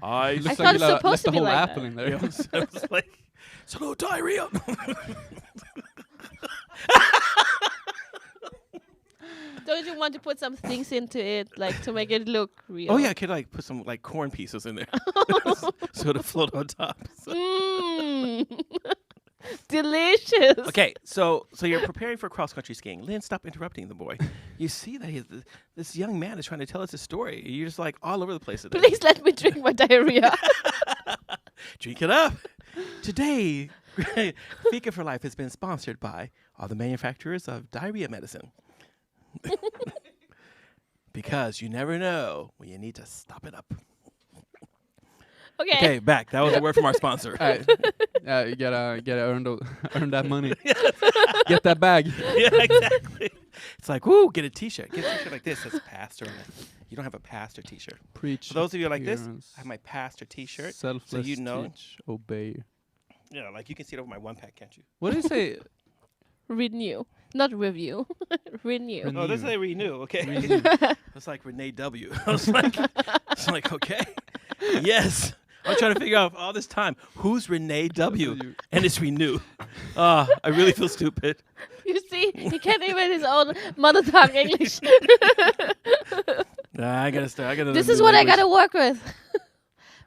Ice. looks thought like you it's supposed left to the be whole like apple that. in there. Yeah, it was like, it's a little diarrhea. Don't you want to put some things into it, like to make it look real? Oh yeah, I could like put some like corn pieces in there, so it'll float on top. So- Mm. Delicious. Okay, so you're preparing for cross country skiing. Lynn, stop interrupting the boy. You see that this young man is trying to tell us a story. You're just like all over the place today. Please let me drink my diarrhea. Drink it up. Today, Fika for Life has been sponsored by all the manufacturers of diarrhea medicine. Because you never know when you need to stop it up. Okay. Okay, back. That was a word from our sponsor. All right. Yeah, you gotta earn that money. Get that bag. Yeah, exactly. It's like, woo, get a T-shirt. Get a T-shirt like this. That's pastor on it. You don't have a pastor T-shirt. Preach. For those of you like this, ignorance. I have my pastor T-shirt. Selfless, so you know. teach, obey. Yeah, like you can see it over my one pack, can't you? What do you say? Renew, not review. Renew. Renew. Oh, this is a renew. Okay. Renew. It's like Renee W. I was like, okay, yes. I'm trying to figure out all this time who's Renee W. And it's renew. I really feel stupid. You see, he can't even his own mother tongue English. Nah, I gotta start. This is what I gotta work with.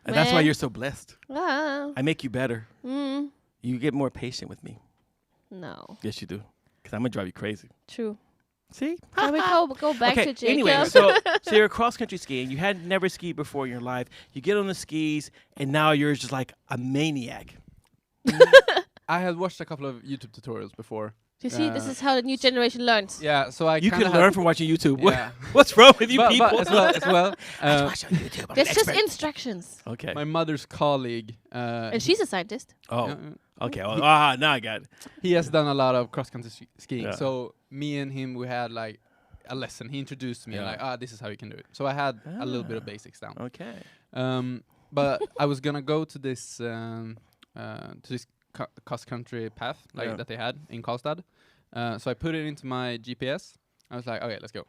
And that's why Man. you're so blessed. Ah. I make you better. Mm. You get more patient with me. No. Yes, you do. Because I'm gonna drive you crazy. True. See? Can we go back Okay. to Jacob? Anyway, so you're cross country skiing. You had never skied before in your life. You get on the skis, and now you're just like a maniac. I had watched a couple of YouTube tutorials before. You see, this is how the new generation learns. Yeah, so I You kinda can had- learn from watching YouTube. Yeah. What's wrong with you but people? as well, Watch on YouTube. I'm an There's just expert. instructions. Okay. my mother's colleague, And she's a scientist. Oh. yeah, Okay. Well, now I got it. he has done a lot of cross country skiing. Yeah. So me and him, we had like a lesson. He introduced me like, this is how you can do it. So I had a little bit of basics down. Okay. But I was gonna go to this cross country path like that they had in Karlstad. So I put it into my GPS. I was like, okay, let's go.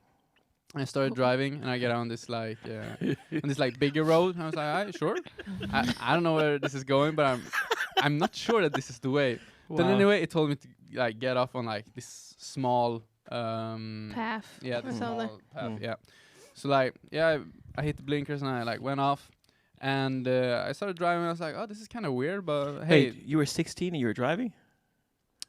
And I started driving, and I get on this like bigger road. And I was like, all right, sure. I don't know where this is going, but I'm not sure that this is the way. Then Wow. anyway, it told me to like get off on like this small Path. yeah, or the something. small path. Yeah. So like I hit the blinkers and I like went off, and I started driving. I was like, oh, this is kind of weird, but hey, You were 16 and you were driving?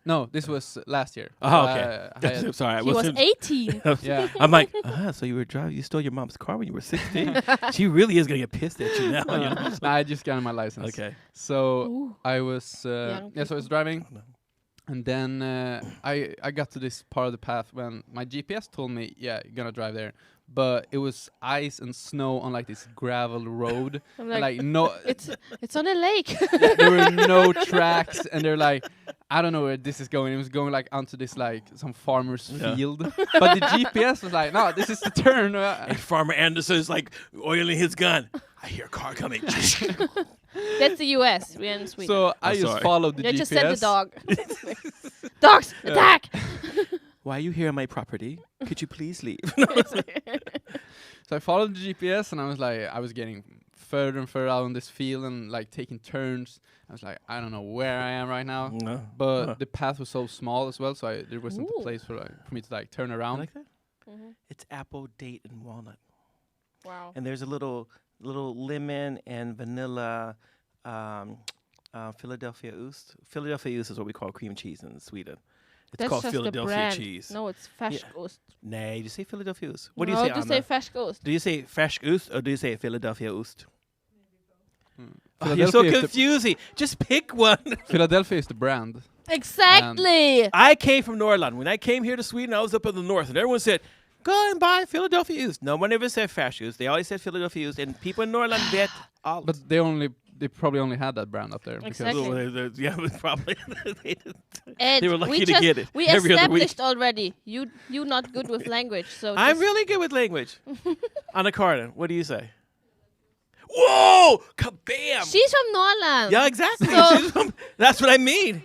no, this was last year. Oh, okay. I had- I'm sorry. I He was wasn't. 18. yeah. I'm like, so you were driving? You stole your mom's car when you were 16? She really is gonna get pissed at you now. You know? Nah, I just got my license. Okay. So Ooh. I was Young so I was driving, and then I got to this part of the path when my GPS told me, yeah, you're gonna drive there, but it was ice and snow on like this gravel road, I'm and, like, like no, it's on a lake. there were no tracks, and they're like, I don't know where this is going. It was going like onto this like some farmer's field, but the GPS was like, no, this is the turn. And Farmer Anderson's like oiling his gun. I hear a car coming. That's the US. We're in Sweden. So I just sorry. followed the You GPS. just send the dog. Dogs, attack! Why are you here on my property? Could you please leave? So I followed the GPS, and I was like, I was getting further and further out on this field and like taking turns. I was like, I don't know where I am right now. No. But the path was so small as well, so there wasn't Ooh. a place for me to like turn You around. like that? Mhm. It's apple, date, and walnut. Wow. And there's a little lemon and vanilla Philadelphia Oost. Philadelphia Oost is what we call cream cheese in Sweden. It's That's called just the Philadelphia brand. cheese. No, it's färskost. Nay, do you say Philadelphia Oost? What do No, you say, just Anna? say färskost. Do you say fresh Oost or do you say Philadelphia Oost? Hmm. Oh, you're so Philadelphia is the- confusing. Just pick one. Philadelphia is the brand. Exactly. I came from Norrland. When I came here to Sweden, I was up in the north, and everyone said, go and buy Philadelphia Oost. No one ever said fresh Oost. They always said Philadelphia Oost, and people in Norrland bet all. But they probably only had that brand up there. Exactly. Yeah, probably. they, Ed, they were lucky we to just- get it We every other week. established already. You not good with language, so I'm just- really good with language. Anna Carden, what do you say? Whoa! Kabam! She's from Norrland. Yeah, exactly. So- She's from- that's what I mean.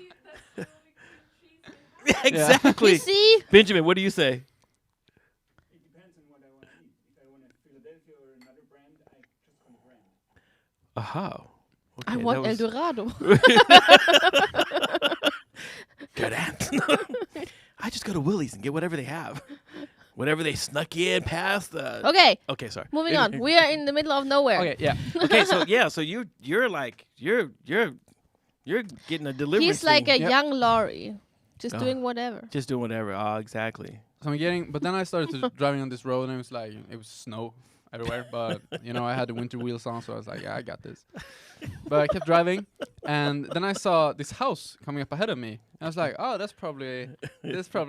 Yeah, exactly. You see? Benjamin, what do you say? It depends on what I want to eat. If I want a Philadelphia or another brand, I just want a brand. Aha. Okay, I want that El was- Dorado. Good answer. I just go to Willie's and get whatever they have. Whatever they snuck in past the... Okay, Okay, sorry. moving on. We are in the middle of nowhere. Okay, yeah. Okay, so you're like you're getting a delivery. He's like a thing. young Laurie, just Oh. doing whatever. Just doing whatever. Oh, exactly. So I'm getting, but then I started to driving on this road, and it was like it was snow everywhere. But I had the winter wheels on, so I was like, yeah, I got this. But I kept driving, And then I saw this house coming up ahead of me. I was like, oh, that's probably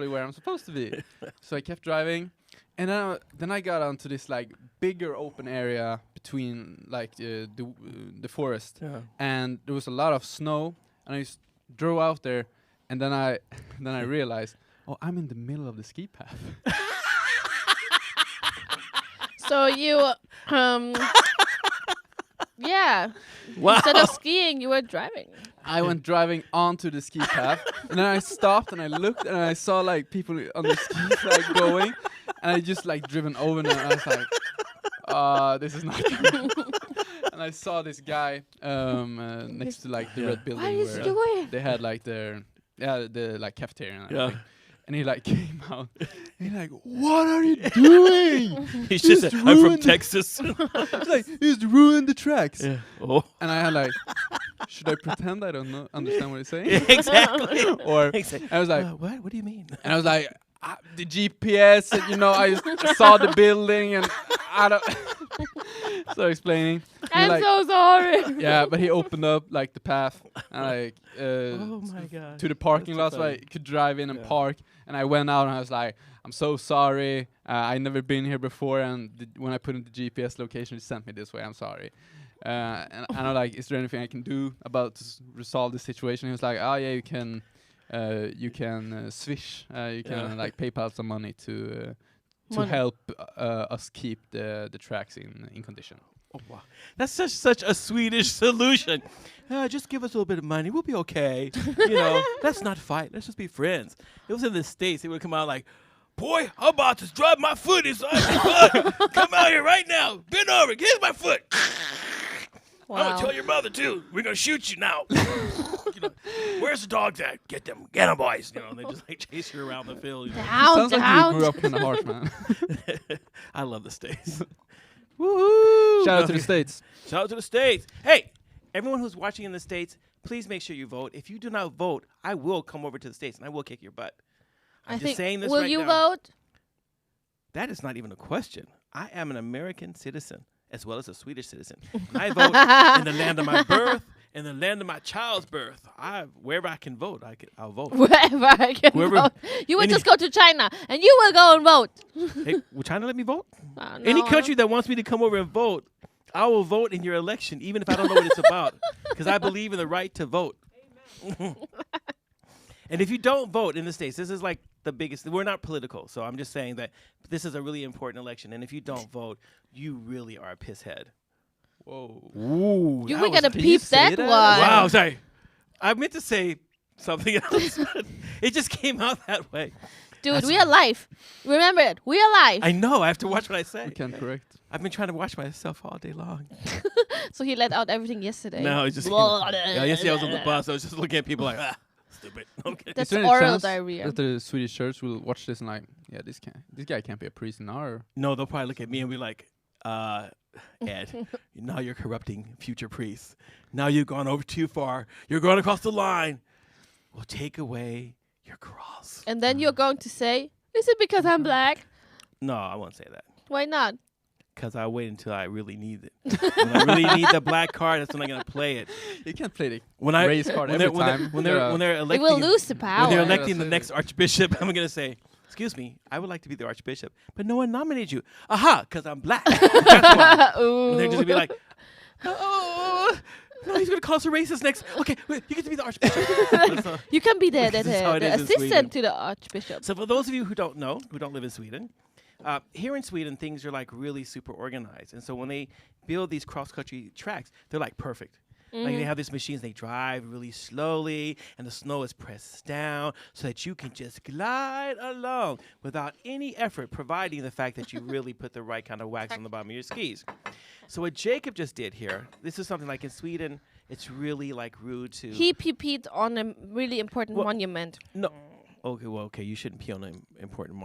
where I'm supposed to be. So I kept driving, and then I got onto this like bigger open area between like the forest, and there was a lot of snow, and I just drove out there, and then I realized, oh, I'm in the middle of the ski path. So you, yeah. Wow. Instead of skiing, you were driving. I went driving onto the ski path, and then I stopped and I looked and I saw like people on the skis like going, and I just like driven over them. And I was like, this is not good. And I saw this guy next to like the red building What is where doing? they had like the like cafeteria and everything. And he like came out. And he's like, "What are you doing?" He's just said, I'm from Texas. He's like, "You just ruined the tracks." Yeah. Oh. And I had like, should I pretend I don't understand what he's saying? Exactly. Or Exactly. I was like, what? What do you mean? and I was like, the GPS, and, you know, I saw the building, and I don't. So explaining. I'm like, so sorry. yeah, but he opened up like the path, and like Oh my god. to the parking That's lot, so so I could drive in and park. And I went out, and I was like, I'm so sorry. I never been here before, and when I put in the GPS location, it sent me this way. I'm sorry. And I'm like, is there anything I can do about to resolve the situation? He was like, oh yeah, you can Swish, you can like PayPal some money to help us keep the tracks in condition. Oh, wow. That's such a Swedish solution. Just give us a little bit of money. We'll be okay. You know, let's not fight. Let's just be friends. It was in the States. It would come out like, boy, I'm about to drive my foot inside your butt. Come out here right now. Bend over. Here's my foot. Wow. I'm going to tell your mother, too. We're going to shoot you now. You know, where's the dogs at? Get them, boys. You know, and they just like chase you around the field. You know. Down, Sounds like you grew up in the heart, man. I love the States. Woohoo! Shout out to the States. Shout out to the States. Hey, everyone who's watching in the States, please make sure you vote. If you do not vote, I will come over to the States and I will kick your butt. I'm just saying this will right you now. vote? That is not even a question. I am an American citizen as well as a Swedish citizen. I vote in the land of my birth, in the land of my child's birth. Wherever I can vote, I'll vote. Wherever I can vote. You would just go to China and you will go and vote. Hey, will China let me vote? No, Any country that wants me to come over and vote, I will vote in your election, even if I don't know what it's about, because I believe in the right to vote. And if you don't vote in the States, this is like the biggest. We're not political, so I'm just saying that this is a really important election. And if you don't vote, you really are a pisshead. Whoa. Ooh, You that were was- gonna Can you peep say that that? one. Wow, sorry. I meant to say something else, but it just came out that way. Dude, we are live. Remember it. We are live. I know. I have to watch what I say. We can't correct. I've been trying to watch myself all day long. So he let out everything yesterday. No, it's just. Yeah, yesterday I was on the bus. I was just looking at people like, stupid. Okay. That's Is there any oral chance diarrhea. that the Swedish church will watch this and like, yeah, this guy can't be a priest in our. No, they'll probably look at me and be like, Ed, now you're corrupting future priests. Now you've gone over too far. You're going across the line. We'll take away your cross. And then you're going to say, is it because I'm black? No, I won't say that. Why not? Because I wait until I really need it. When I really need the black card, that's when I'm going to play it. You can't play the When I race card when every they're, time. when they're It electing, will lose the when power. they're Yeah, electing the that's next it. archbishop, I'm going to say, excuse me, I would like to be the archbishop, but no one nominated you. Aha, because I'm black. That's why. And they're just going to be like, oh, no, he's going to call us a racist next. Okay, wait, you get to be the archbishop. So, You can be the This is how it is in Sweden. assistant to the archbishop. so for those of you who don't know, who don't live in Sweden, here in Sweden, things are like really super organized. And so when they build these cross-country tracks, they're like perfect. Like they have these machines, they drive really slowly, and the snow is pressed down so that you can just glide along without any effort, providing the fact that you really put the right kind of wax on the bottom of your skis. So what Jacob just did here, this is something like in Sweden, it's really like rude to... He peed on a really important Well- monument. No. Okay, you shouldn't pee on important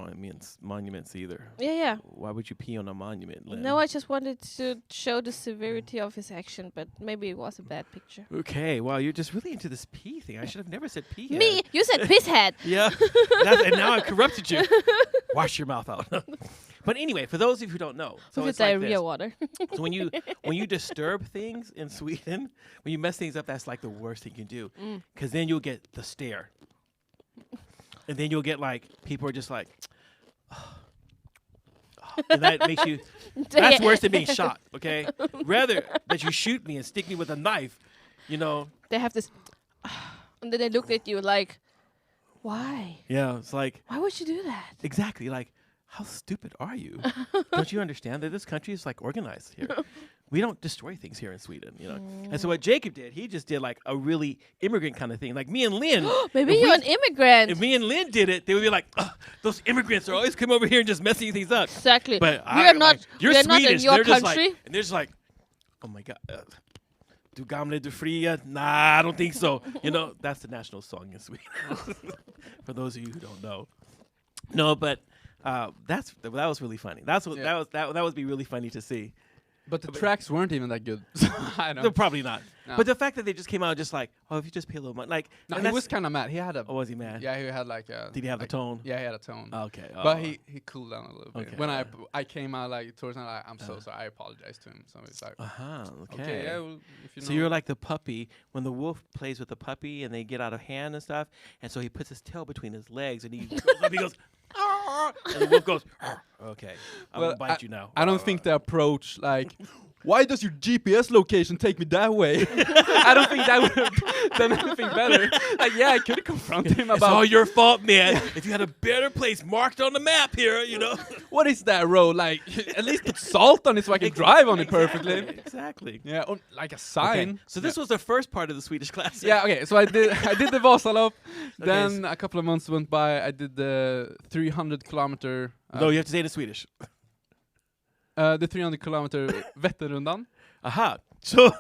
monuments either. Yeah. Why would you pee on a monument, Lynn? No, I just wanted to show the severity of his action, but maybe it was a bad picture. Okay, wow, you're just really into this pee thing. I should have never said pee. Me? You said piss head. Yeah. And now I've corrupted you. Wash your mouth out. But anyway, for those of you who don't know, so With it's like diarrhea this. water. So when you disturb things in Sweden, when you mess things up, that's like the worst thing you can do. Because then you'll get the stare. And then you'll get like, people are just like, and that makes you, that's worse than being shot, okay? Rather that you shoot me and stick me with a knife, you know. They have this, and then they look at you like, why? Yeah, it's like, Why would you do that? exactly, like, how stupid are you? Don't you understand that this country is like organized here? We don't destroy things here in Sweden, you know. And so what Jacob did, he just did like a really immigrant kind of thing. Like me and Lynn. Maybe if you're we- an immigrant. If me and Lynn did it, they would be like, those immigrants are always coming over here and just messing things up. Exactly. But we are not. you're we are not in Swedish. your They're just country. like, and they're just like, oh my God. Du gamle, du fria. Nah, I don't think so. You know, that's the national song in Sweden. For those of you who don't know. No, but that was really funny. That would be really funny to see. But the tracks weren't even that good. So I They're don't. probably not. No. But the fact that they just came out just like, oh, if you just pay a little money, like, No, and he that's- was kind of mad. He had a. Oh, was he mad? Yeah, he had like a. Did he have the like- tone? Yeah, he had a tone. Okay. But oh. he cooled down a little bit. Okay. When I came out like towards him, like, I'm so sorry. I apologize to him. So it's like, Okay. okay, yeah, well, if you know. So you're like the puppy when the wolf plays with the puppy and they get out of hand and stuff, and so he puts his tail between his legs and he goes up, he goes, "Arr!" And the wolf goes, "Arr." Okay, I'm Well, gonna bite you now. I don't think the approach like. Why does your GPS location take me that way? I don't think that would have done anything better. Like, yeah, I could have confronted him It's about all your fault, man. If you had a better place marked on the map here, you know. what is that road like. At least put salt on it so I can drive on it perfectly. Exactly. Yeah, or like a Okay. sign. So this was the first part of the Swedish classic. Yeah, okay. So I did the Vasalopp. Okay, Then a couple of months went by. I did the 300 kilometer. No, you have to say it in Swedish. The 300 kilometer Vätternrundan. Aha. So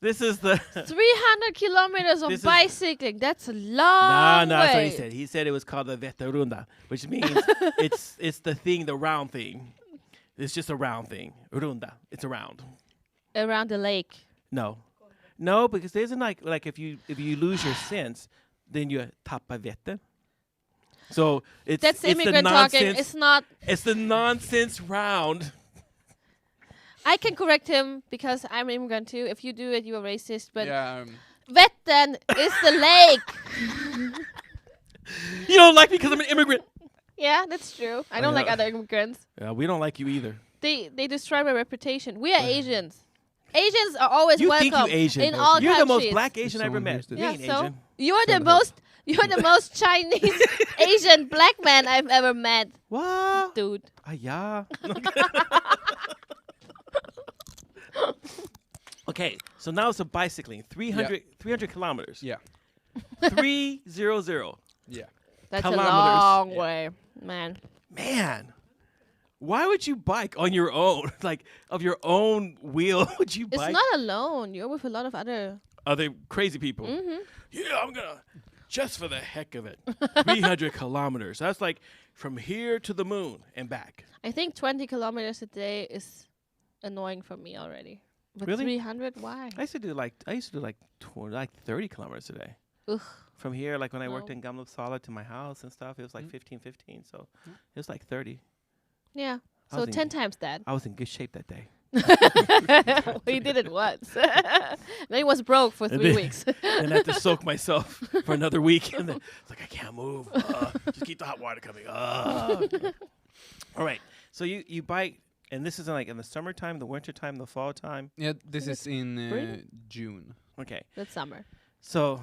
this is the 300 kilometers of This is- bicycling. That's a long no, that's what he way. said. He said it was called the Vätternrunda, which means it's the thing, the round thing. It's just a round thing. Runda. It's a round. Around the lake. No, because there isn't like if you lose your sense, then you tappa vette. So it's That's it's immigrant the talking. nonsense. It's not. It's the nonsense round. I can correct him because I'm an immigrant too. If you do it, you are racist. But Yeah. Vättern is the lake. You don't like me because I'm an immigrant. Yeah, that's true. I don't like yeah. other immigrants. Yeah, we don't like you either. They destroy my reputation. We are Asians. Asians are always You welcome think you Asian? in all You're countries. the most black Asian I ever Someone met. hears this. You Yeah, ain't so Asian. you're the most Chinese Asian black man I've ever met, What? dude. Yeah. Okay, so now it's a bicycling. 300 kilometers. Yeah. 300. Yeah. That's a Kilometers. long Yeah. way, man. Man, why would you bike on your own? Like, of your own wheel, would you It's bike? not alone. You're with a lot of other. Other crazy people. Yeah, I'm gonna, just for the heck of it, 300 kilometers. That's like from here to the moon and back. I think 20 kilometers a day is annoying for me already. But Really? 300, why? I used to do like 30 kilometers a day. Ugh. From here, like when I worked No. in Uppsala to my house and stuff, it was like 15, so it was like 30. Yeah. I So was 10 times that. I was in good shape that day. We did it once. Then he was broke for And 3 then- weeks. And I had to soak myself for another week. And then it's like, I can't move. Just keep the hot water coming. All right. So you bike, and this is like in the summertime, the wintertime, the fall time. Yeah, this is in spring? June. Okay. That's summer. So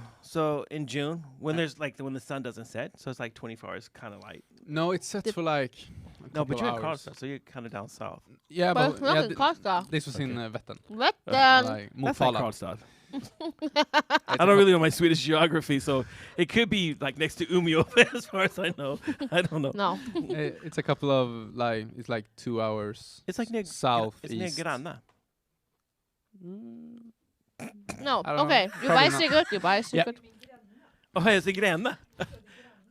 in June, when there's like when the sun doesn't set, so it's like 24 hours, kind of light. No, it's set for like a No, couple but you're in of hours. Karlstad, so you're kind of down south. Yeah, But but it's not yeah, in Karlstad. this was in Okay. Vättern. Vättern. Like That's like Motala. Karlstad. I don't really know my Swedish geography, so it could be like next to Umeå as far as I know. I don't know. No. It's a couple of like it's like 2 hours. It's like near south It's near east. Granna. No. I don't Okay. know. You Probably bicycle. You bicycle. Oh, it's a Granna.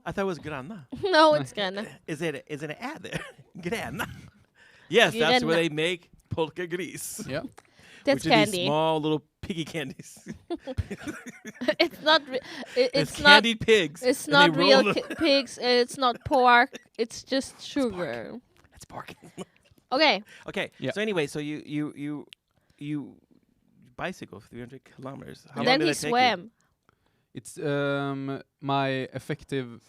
I thought it was Granna. No, it's Gränna. Is it an ad there? Granna. Yes, that's where Granna. they make polka gris. Yeah. That's which are these candy. small little piggy candies. It's not. It's not. candied pigs. It's and they not real roll them. pigs. It's not pork. It's just sugar. That's barking. Okay. Okay. Yeah. So anyway, so you bicycle 300 kilometers. How long Then did he that take you? swam It's my effective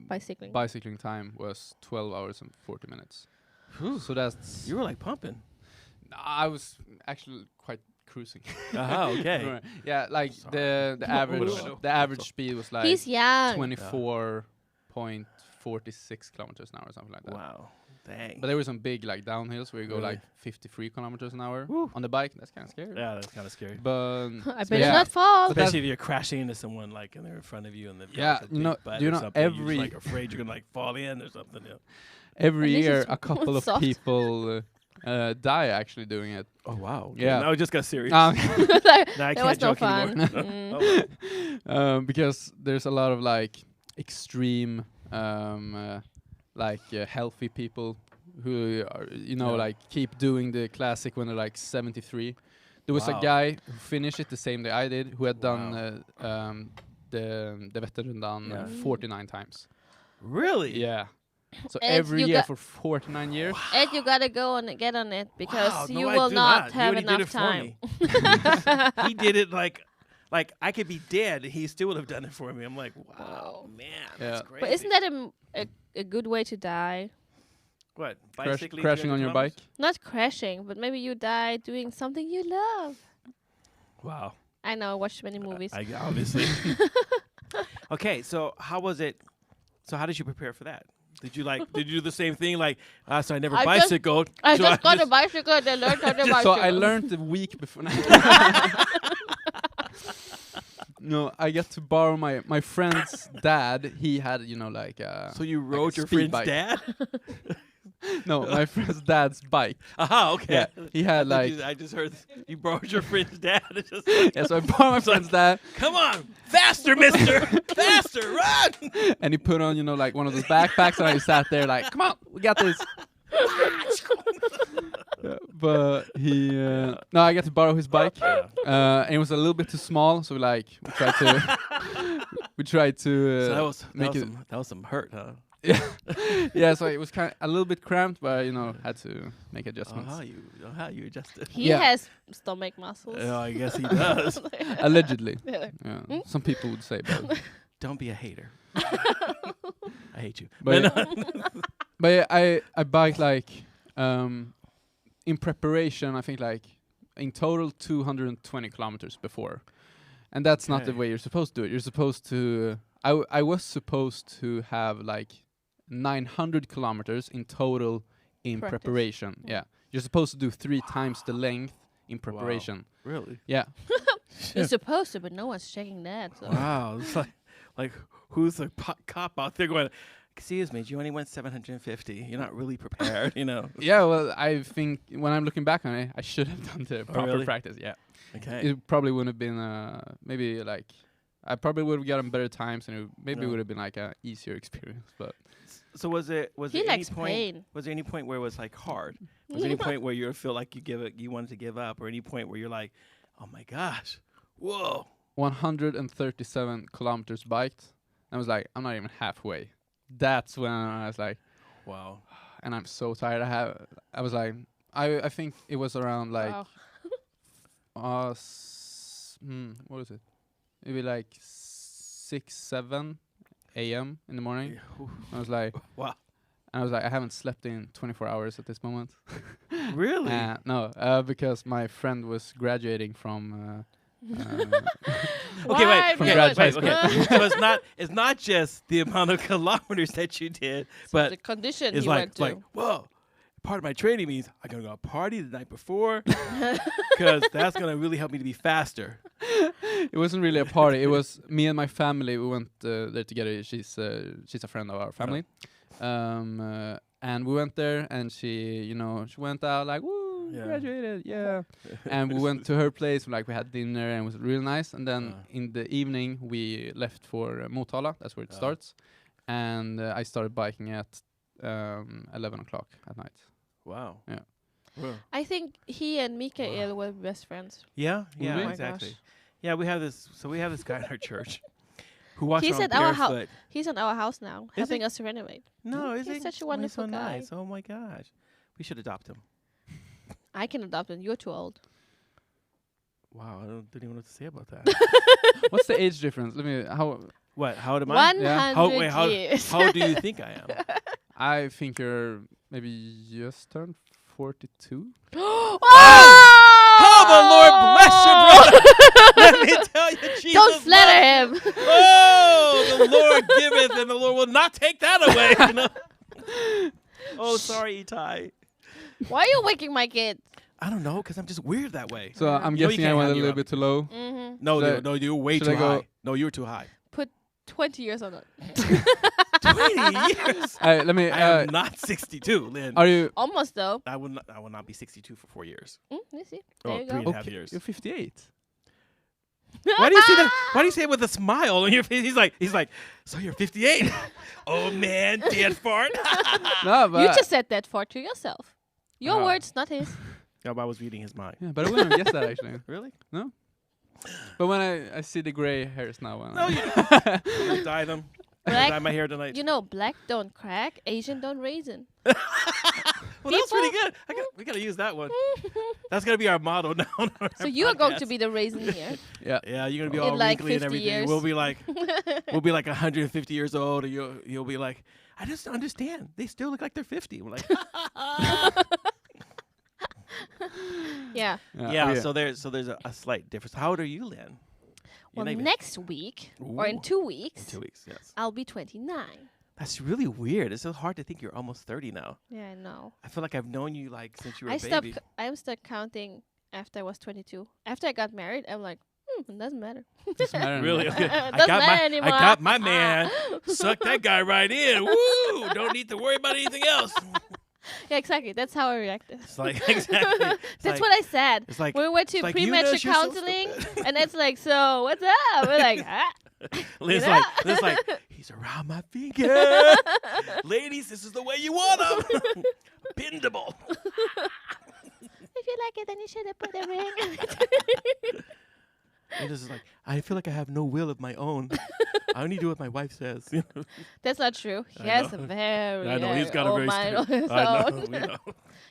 bicycling. bicycling time was 12 hours and 40 minutes. So that's You were like pumping. I was actually quite cruising. Okay. Yeah, like the average speed was like He's young. 24.46 kilometers an hour or something like that. Wow. Dang. But there were some big like downhills where you go Really? like 53 kilometers an hour Woo. on the bike. That's kind of scary. Yeah, that's kind of scary. But I so better yeah. not fall. But that's- Especially if you're crashing into someone like and they're in front of you and they've got Yeah, like, a you know- big butt do you or know something, you're just, every- like afraid you're gonna like fall in or something. Yeah. every At least year it's a couple of soft. people die actually doing it. Oh wow. Okay. Yeah. Now it just got serious. Um, Now I That can't was no joke fun. anymore. because there's a lot of like extreme healthy people who are, like keep doing the classic when they're like 73. There was Wow. a guy who finished it the same day I did, who had done Wow. the Vätternrundan Yeah. 49 times. Really? Yeah. So And every you year got- for 49 years. Ed, you gotta go and get on it because Wow, no, you I will do not He have already did enough it for time. me. He did it like I could be dead. He still would have done it for me. I'm like, wow, man, Yeah. that's crazy. But isn't that a good way to die? what Crashing 300 on your kilometers? bike. Not crashing, but maybe you die doing something you love. Wow. I know, I watched many movies. I obviously. Okay, so how was it? So how did you prepare for that? Did you do the same thing? Like, so I never I just- bicycled. I so just got a bicycle and I learned how to bicycle. So I learned the week before. No, I got to borrow my friend's dad. He had, So you like a rode your speed friend's bike. dad? No, my friend's dad's bike. Aha, okay. Yeah, he had like. I just heard you borrowed your friend's dad. It's just Yeah, so I borrowed my friend's dad, come on, faster, mister, faster, run! and he put on, like one of those backpacks, and I sat there like, "Come on, we got this." Yeah, but he, no, I got to borrow his bike, and it was a little bit too small, so we tried to, So that was some hurt, huh? yeah, yeah. So it was kind of a little bit cramped, but had to make adjustments. How you adjusted? He Yeah. has stomach muscles. Oh, I guess he does. Allegedly, Yeah. yeah. Some people would say, but Don't be a hater. I hate you. But but yeah, I biked in preparation. I think in total 220 kilometers before, and that's not the Okay. way you're supposed to do it. You're supposed to. I was supposed to have 900 kilometers in total in Practice. preparation. Yeah, you're supposed to do 3 times the length in preparation. Really? Yeah, You're supposed to, but no one's checking that. So. Wow. It's like who's the cop out there going, excuse me, you only went 750. You're not really prepared, yeah. Well, I think when I'm looking back on it, I should have done the proper really? practice. Yeah. Okay. It probably wouldn't have been maybe I probably would have gotten better times, and it maybe Yeah. would have been a easier experience. But So was He there any likes point? pain. Was there any point where it was hard? Was there any point where you feel like you wanted to give up, or any point where you're like, oh my gosh, whoa? 137 kilometers biked, I was like, I'm not even halfway. That's when I was like, Wow. and I'm so tired. I was like, I think it was around Wow. what is it? Maybe 6-7 a.m. in the morning. I was like, Wow. I haven't slept in 24 hours at this moment. Really? No, because my friend was graduating from. Okay, Why wait. do grad it? high Okay. So it's not just the amount of kilometers that you did, but the condition it's he went to. whoa. Part of my training means I gotta go party the night before because that's gonna really help me to be faster. It wasn't really a party. It was me and my family. We went there together. She's a friend of our family, and we went there. And she went out like, "Woo, Yeah. graduated, yeah!" And we went to her place. We had dinner, and it was really nice. And then in the evening, we left for Motala. That's where it starts. And I started biking at 11 o'clock at night. Wow. Yeah. Wow. I think he and Mikael were best friends. Yeah. Really? Yeah. Oh my Exactly. gosh. Yeah. We have this. So we have this guy in our church, Who walks He's around at our house. barefoot. He's at our house now, Is helping he? us to renovate. No, is He's he? such a Oh, wonderful he's so guy. nice. Oh my gosh, we should adopt him. I can adopt him. You're too old. Wow, I didn't even know what to say about that. What's the age difference? Let me. What? How old am I? 100 Yeah. How years. how old do you think I am? I think you're maybe just turned 42. Oh, Oh, the Lord bless you, brother. Let me tell you, Jesus. Don't flatter him. Oh, the Lord giveth, and the Lord will not take that away. You know? Oh, sorry, Itai. Why are you waking my kid? I don't know, because I'm just weird that way. So I'm You know you guessing I can't went a have little your bit too low. Mm-hmm. No, Should no, you're way should too I go- high. No, you were too high. 20 years on it. 20 years. Let me. I am not 62, Lynn. Are you? Almost though. I will not be 62 for 4 years. Let's see. Oh, There you 3.5 go. years. You're 58. Why do you say that? Why do you say it with a smile on your face? He's like, so you're 58. Oh man, dead fart. No, but You just said that for to yourself. Your Oh. words, not his. No, but I was reading his mind. yeah, but I wouldn't guess that actually. Really? But when I see the gray hairs now, when No, I- you I'm gonna dye them. I'm gonna Black- dye my hair tonight. You know, black don't crack, Asian don't raisin. Well, that's pretty good. We gotta use that one. That's gonna be our motto now. on our So you are going to podcast. be the raisin here. yeah. Yeah, you're gonna be In all like wrinkly and 50 everything. years. We'll be like 150 years old, and you'll be like, I just don't understand. They still look like they're 50. We're like, Yeah. yeah. So there's a slight difference. How old are you, Lynn? You're Well, not even- next week or in Ooh. 2 weeks, 2 weeks. Yes. I'll be 29. That's really weird. It's so hard to think you're almost 30 now. Yeah, I know. I feel like I've known you like since you were I a baby. I'm stuck counting after I was 22. After I got married, I'm like, it doesn't matter. Doesn't matter Really? anymore. Okay. Doesn't matter anymore. I got my man. Suck that guy right in. Woo! Don't need to worry about anything else. Yeah, exactly. That's how I reacted. It's like exactly. It's That's like, what I said. It's like When we went to it's like, you pre-match know, you're so counseling, stupid. and it's like, so what's up? We're like, Lynn's You know? like, he's around my finger. Ladies, this is the way you want him. Bendable. if you like it, then you should have put a ring on it. And this is like, I feel like I have no will of my own. I only do what my wife says. You know? That's not true. He I has know. a very, I know he's got a old very mind on stupid. his I know. own. We know.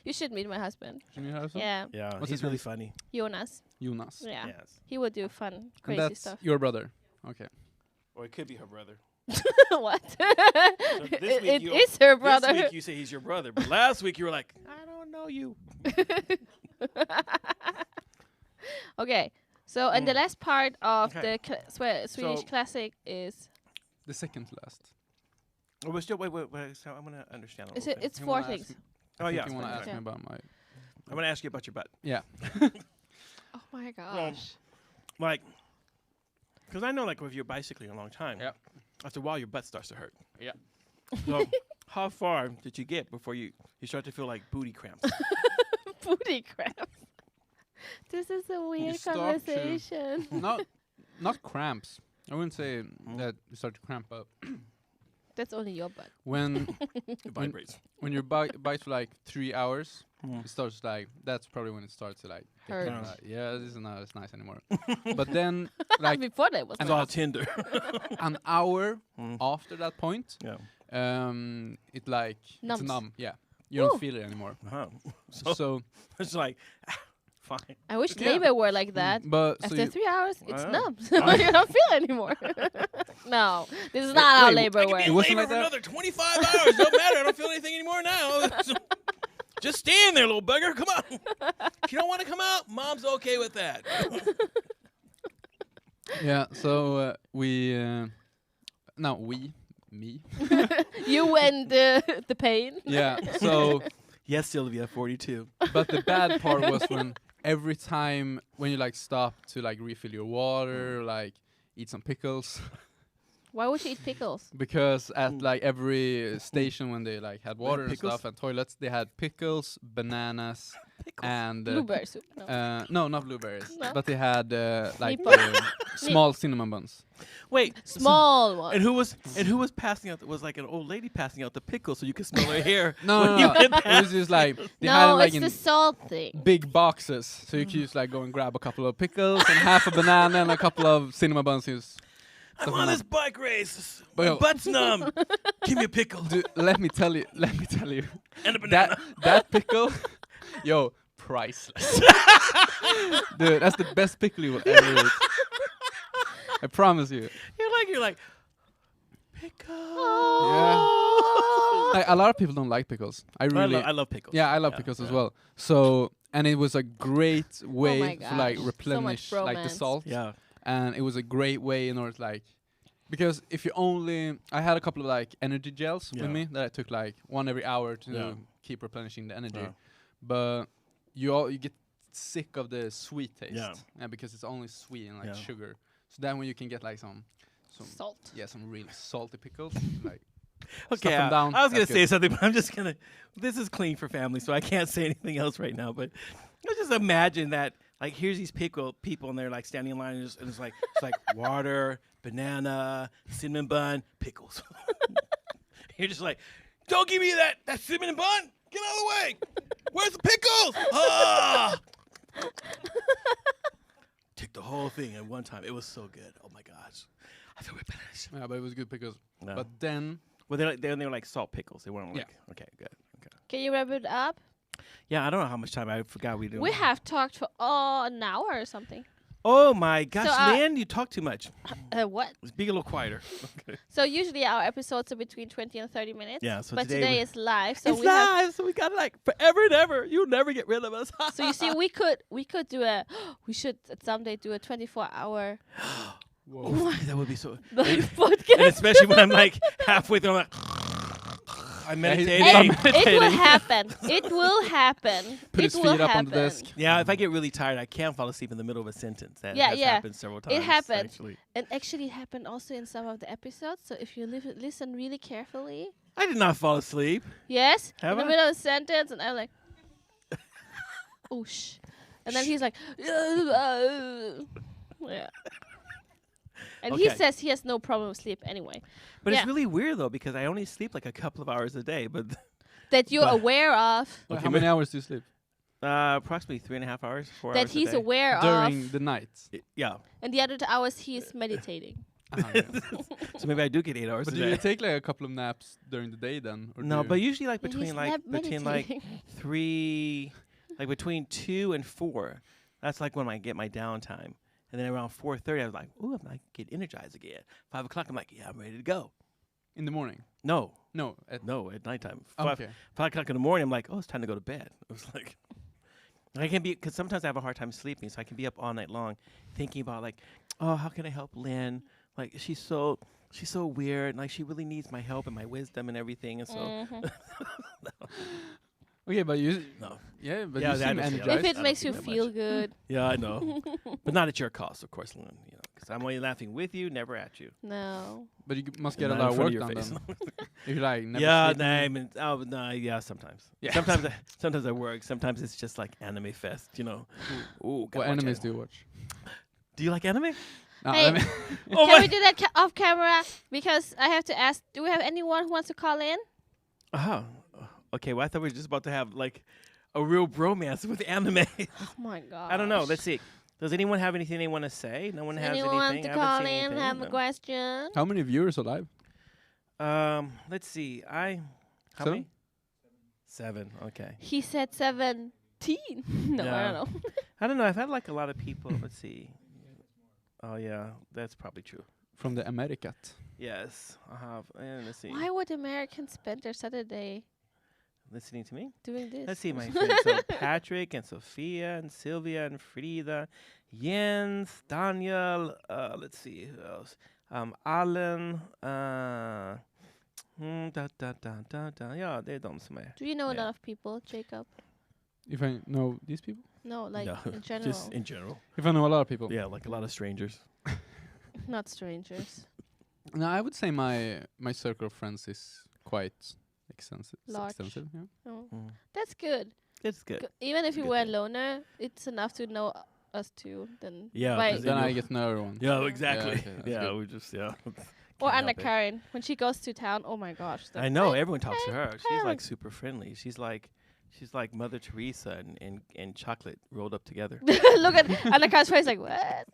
You should meet my husband. Can you have some? Yeah, Yeah, What's he's his really name? funny. Jonas. Jonas. Yeah, Yes. he would do fun, And crazy that's stuff. your brother. Okay. Or it could be her brother. What? this week it you- is her brother. This week you say he's your brother, but last week you were like, I don't know you. Okay, so and the last part of Okay. the Swedish So- classic is The second to last. Oh, we're still wait. So I'm gonna understand. A little bit. it's You 4 wanna things. ask me- Oh I yeah. think you want to ask Okay. me about my. I'm gonna ask you about your butt. Yeah. Oh my gosh. Like, because I know, like, if you're bicycling a long time, Yep. after a while your butt starts to hurt. Yeah. So, how far did you get before you start to feel like booty cramps? Booty cramp. This is a weird start to- conversation. Not cramps. I wouldn't say that you start to cramp up. That's only your butt. When It vibrates. when your bike for like 3 hours, Mm. it starts like that's probably when it starts to like Hurt. yeah, this is not as nice anymore. But then like Before that was It's nice. all Tinder. an hour Mm. after that point, Yeah. it like Numbs. it's numb. Yeah, you Woo. don't feel it anymore. Uh-huh. So, So, it's like, fine. I wish Yeah. labor were like that. but so After you, 3 hours, it's Wow. numb. So you don't feel anymore. No, this is not how wait, labor I can be works. in wasn't labor like for that? another 25 hours. Don't matter. I don't feel anything anymore now. Just stand there, little bugger. Come on. If you don't want to come out, mom's okay with that. yeah. So me. You and the pain. Yeah. So, Yes, Sylvia, 42. but the bad part was when every time when you like stop to like refill your water, like eat some pickles. Why would you eat pickles? Because at like every station when they like had water and pickles? stuff and toilets, they had pickles, bananas, and Blueberry soup. No. no, not blueberries, No? but they had like Meatball. small cinnamon buns. Wait. Small one. And who was passing out? Was like an old lady passing out the pickle so you could smell her hair. No, when no, you no. went It past. was just like they had it No, like it's in the salt thing. big boxes, so you could just like go and grab a couple of pickles and half a banana and a couple of cinnamon buns. Just I'm stuff on like this bike race. But My yo- butt's numb. Give me a pickle Dude, let me tell you. and a banana. That pickle, yo, priceless. Dude, that's the best pickle you will ever eat. I promise you. You're like pickle. Like, a lot of people don't like pickles. I love pickles. Yeah, I love pickles as well. So, and it was a great my way to like gosh, so replenish much like the bromance. salt. Yeah. And it was a great way in order to like, because if you only, I had a couple of like energy gels Yeah. with me that I took like one every hour to Yeah. keep replenishing the energy. Yeah. But you get sick of the sweet taste. Yeah. Because it's only sweet and like Yeah. sugar. So then when you can get like some Salt. some really salty pickles, like Okay, them down, I was gonna that's say good. something, but I'm just gonna. This is clean for family, so I can't say anything else right now. But let's just imagine that, like, here's these people, and they're like standing in line, and it's like water, banana, cinnamon bun, pickles. You're just like, don't give me that cinnamon bun. Get out of the way. Where's the pickles? Ah! Took the whole thing at one time. It was so good. Oh my gosh. I feel replenished. yeah, but it was good pickles. No. But then Well, they were like salt pickles. They weren't like okay, good. Okay. Can you wrap it up? Yeah, I don't know how much time I forgot we did. We have talked for an hour or something. Oh my gosh, So, Lynn, you talk too much. What? Let's be a little quieter. Okay. So usually our episodes are between 20 and 30 minutes. Yeah, so but today today we- is live, so It's we have. live, so we got like forever and ever. You'll never get rid of us. So you see, we could do we should someday do a 24-hour that would be so. live And podcast. especially when I'm like halfway through, I'm like, I'm meditating. Hey, I'm it will happen. It will happen. put it his will feet up on happen. the desk. Yeah, if I get really tired, I can't fall asleep in the middle of a sentence. That Yeah, has yeah. happened several times. happened. Actually. And actually, it happened also in some of the episodes. So if you listen really carefully, I did not fall asleep. yes, Have in the I? middle of a sentence, and I'm like, oh shh, and then he's like, yeah. And he Okay. says he has no problem with sleep anyway. But Yeah. it's really weird though because I only sleep like a couple of hours a day. But That you're But- aware of. Well, Okay, how many hours do you sleep? approximately 3.5 hours, 4 That hours a he's day. aware During of. the night. Yeah. And the other hours he's meditating. Yeah. So maybe I do get 8 hours But a do day. you take like a couple of naps during the day then? Or No, do but you usually like And between he's like meditating. 3, like between 2 and 4. That's like when I get my downtime. And then around 4:30, I was like, "Ooh, I'm like get energized again." 5 o'clock, I'm like, "Yeah, I'm ready to go." in the morning? No, No. At at nighttime. oh, okay. 5 o'clock in the morning, I'm like, "Oh, it's time to go to bed." It was like, I can be because sometimes I have a hard time sleeping, so I can be up all night long thinking about like, "Oh, how can I help Lynn? Like she's so weird. And, like she really needs my help and my wisdom and everything." And so, Mhm. Okay, but you. no. Yeah, but Yeah, you that seem is- yeah, energized. If I it don't makes do you that feel much. good. Yeah, I know, but not at your cost, of course, Lynn. You know, because I'm only laughing with you, never at you. No. But you must And get a not lot in of front work your done face. then. If you like never Yeah, sleep no, in- I mean, no, yeah, sometimes. Yeah. Sometimes I work. Sometimes it's just like anime fest, you know. Ooh, What enemies do you watch? Do you like anime? No, Hey. I mean- Oh Can my- we do that off camera? Because I have to ask, do we have anyone who wants to call in? Uh-huh. Okay, well, I thought we were just about to have like a real bromance with anime. Oh my god. I don't know. Let's see. Does anyone have anything they want to say? No one has Anyone want anything. to I haven't call seen in, anything, have a no. question? How many viewers are live? Let's see. How 7? many? 7. Okay. He said 17. No, I Yeah. don't know. I don't know. I've had like a lot of people. Let's see. Oh yeah, that's probably true. From the Americat. Yes, I have. And let's see. Why would Americans spend their Saturday Listening to me. doing this? Let's see, my friends. So Patrick and Sophia and Sylvia and Frida, Jens, Daniel. Let's see who else. Alan. Ja, det är de som är. Do you know a Yeah. lot of people, Jacob? If I know these people? No, like No, in general, just in general. If I know a lot of people? Yeah, like a lot of strangers. not strangers. No, I would say my circle of friends is quite extensive. Large. Extensive, yeah. No. Mm. That's good. It's good. Even if you Good were a thing. loner, it's enough to know us too. Then Yeah, by- 'cause Then you- I get to know everyone. Yeah, exactly. okay, that's Yeah, good. we just or can't Anna help it. Karen when she goes to town. Oh my gosh! I know everyone talks to her. She's Karen. like super friendly. She's like She's like Mother Teresa and chocolate rolled up together Look at Anna-Kara's face like, what?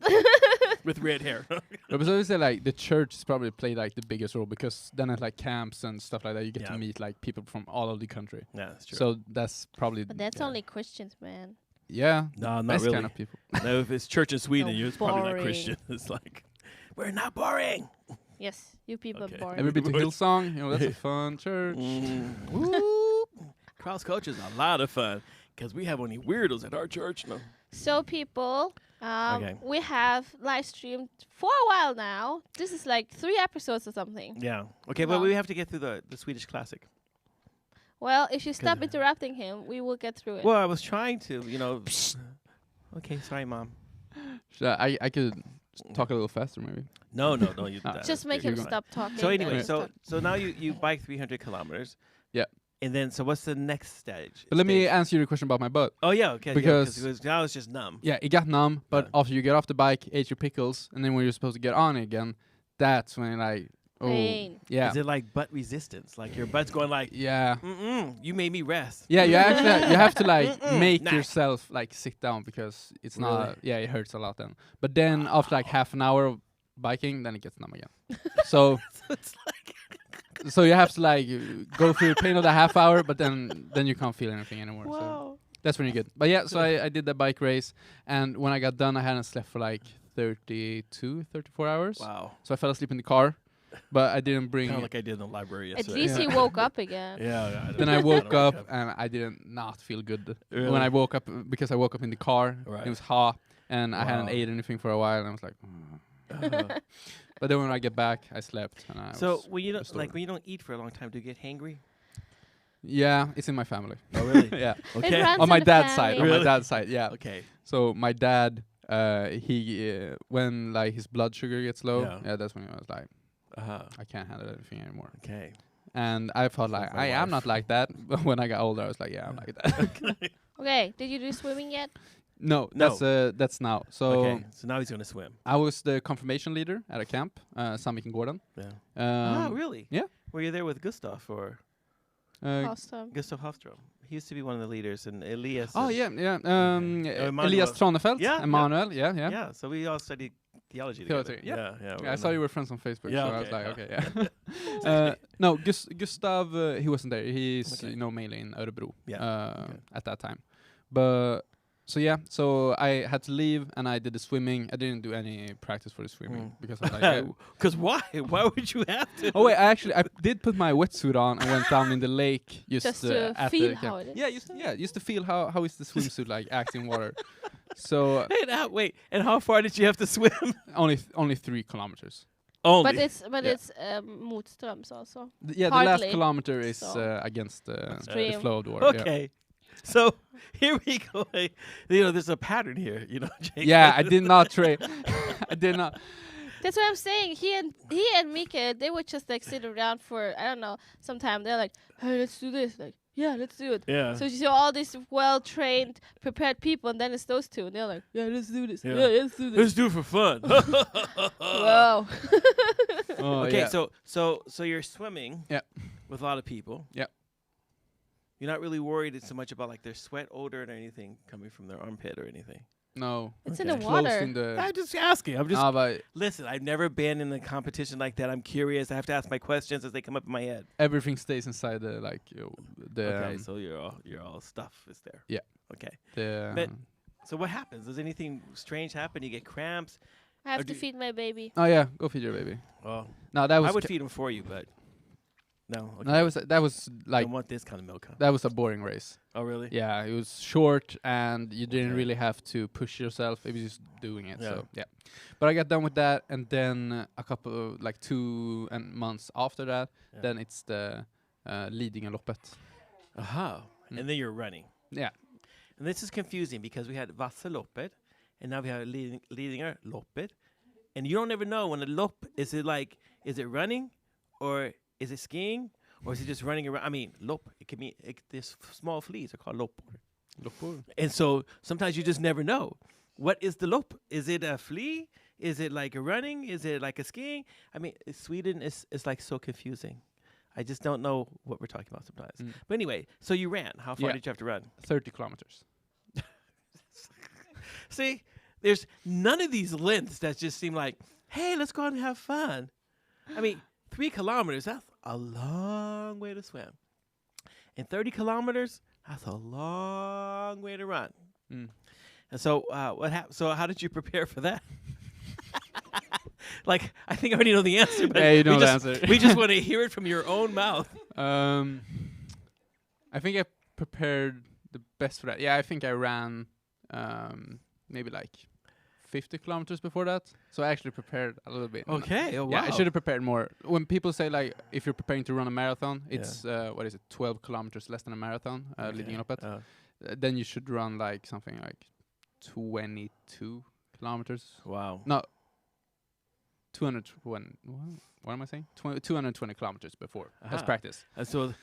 with red hair. No, but so I say like the church is probably played like the biggest role because then at like camps and stuff like that, you get to meet like people from all over the country. Yeah, that's true. So that's probably But that's only Christians, man. yeah. No, not best really. kind of people. No, if it's church in Sweden, No, it's probably not boring. Christian. It's like, we're not boring. Yes, you people Okay. are boring. Ever been to Hillsong? You know, that's a fun church. Woo! Cross culture is a lot of fun because we have only weirdos at our church. No. So people, Okay. we have live streamed for a while now. This is like 3 episodes or something. Yeah. Okay, but Wow. we have to get through the Swedish classic. Well, if you stop Good. interrupting him, we will get through it. Well, I was trying to, Okay, sorry, Mom. I could talk a little faster maybe. No. You, Just make you're him going. stop talking. So anyway, and so stop. so now you bike 300 kilometers. Yeah. And then, so what's the next stage? But let me answer your question about my butt. Oh yeah, okay. Because- now it's just numb. Yeah, it got numb, but Yeah. after you get off the bike, ate your pickles, and then when you're supposed to get on again, that's when like, oh, Pain. yeah, Is it like butt resistance? Like your butt's going like, yeah, you made me rest. yeah. You actually you have to like make Nah. yourself like sit down because it's not. Really? Yeah, it hurts a lot then. But then after like half an hour of biking, then it gets numb again. So So it's like, so you have to like go through the pain of the half hour, but then you can't feel anything anymore. So Whoa. that's when you're good. But yeah, so I did the bike race, and when I got done, I hadn't slept for like 34 hours. wow. So I fell asleep in the car, but I didn't bring. Kind of like I did in the library At yesterday. least he woke up again. Yeah. Then I woke up and I didn't not feel good Really? when I woke up because I woke up in the car. Right. It was hot and I hadn't Wow. ate anything for a while, and I was like. But then when I get back, I slept and I So was when you don't restored. when you don't eat for a long time, do you get hangry? Yeah, it's in my family. Oh really? Yeah, Okay. runs on my the dad's side. family. On my Really? dad's side, yeah. Okay. So my dad, he when like his blood sugar gets low, Yeah. that's when I was like, Uh-huh. I can't handle anything anymore. Okay. And I thought like, Sounds like I am life. not like that. But when I got older, I was like, yeah, I'm like that. Okay, did you do swimming yet? No, No. that's now. So Okay. So now he's gonna swim. I was the confirmation leader at a camp, Sandviken Gordon. Yeah. Really? yeah. Were you there with Gustav or Awesome. Gustav Hofström? He used to be one of the leaders, and Elias. Oh and- yeah. Emmanuel. Elias Tranefelt, Yeah, Emmanuel, yeah. Yeah. So we all studied theology Theology, together. yeah. Yeah. Yeah, I saw you were friends on Facebook, Yeah, so I was okay, like, yeah. okay, yeah. No, Gustav, he wasn't there. He's Okay. mainly in Örebro Yeah, okay. at that time. But so yeah, so I had to leave and I did the swimming. I didn't do any practice for the swimming because I was like, yeah. Because why? Why would you have to? Oh wait, I did put my wetsuit on and went down in the lake just to at feel the how camp. it is. Yeah, just to feel how is the swimsuit like acting in water. So Wait, and how far did you have to swim? only 3 kilometers. Only. But Yeah. it's motströms also. The last Partly, kilometer is so against the Stream. flow of the water. Okay. So here we go. There's a pattern here. Jake. Yeah, I did not train. I did not. That's what I'm saying. He and Mika, they would just like sit around for I don't know. Sometime they're like, hey, let's do this. Like, yeah, let's do it. Yeah. So you see all these well-trained, prepared people, and then it's those two, and they're like, yeah, let's do this. Yeah. Yeah, let's do this. Let's do it for fun. Whoa. Oh, Okay, yeah. so you're swimming. Yeah. With a lot of people. Yeah. You're not really worried so much about like their sweat odor or anything coming from their armpit or anything. No. It's in the Okay. Close water. in the. I'm just asking. I'm just But listen. I've never been in a competition like that. I'm curious. I have to ask my questions as they come up in my head. everything stays inside the Okay, so you're all stuff is there. Yeah. Okay. the But- So what happens? Does anything strange happen? You get cramps? I have Or to do- feed my baby. oh yeah, go feed your baby. Oh, No, that was I would feed them for you, but no. Okay. no, that was like don't want this kind of milk. Huh? that was a boring race. Oh, really? Yeah, it was short and you didn't Okay. really have to push yourself. It was just doing it. Yeah. So yeah, but I got done with that, and then a couple of, like 2 months after that, Yeah. then it's the Lidingöloppet. Aha. Mm. And then you're running. Yeah. And this is confusing because we had Vasaloppet and now we have Lidingöloppet. And you don't ever know when a lopp is it running or is it skiing or is it just running around? I mean, lopp, it can be this small fleas are called loppor. Loppor. And so sometimes you just never know. What is the lopp? Is it a flea? Is it like a running? Is it like a skiing? I mean, Sweden is like so confusing. I just don't know what we're talking about sometimes. Mm. But anyway, so you ran. How far Yeah. did you have to run? 30 kilometers. See, there's none of these lengths that just seem like, hey, let's go out and have fun. I mean, 3 kilometers, that's a long way to swim. And 30 kilometers, that's a long way to run. Mm. And so what happened? So how did you prepare for that? Like, I think I already know the answer, but Yeah, you know we the just, answer. we just want to hear it from your own mouth. I think I prepared the best for that. Yeah, I think I ran maybe like 50 kilometers before that. So I actually prepared a little bit. Okay. Oh, wow. Yeah, I should have prepared more. When people say like if you're preparing to run a marathon, Yeah. it's what is it, 12 kilometers less than a marathon leading up at. Oh. Then you should run like something like 22 kilometers. Wow. No, 220. What am I saying? 220 kilometers before as Aha. practice. So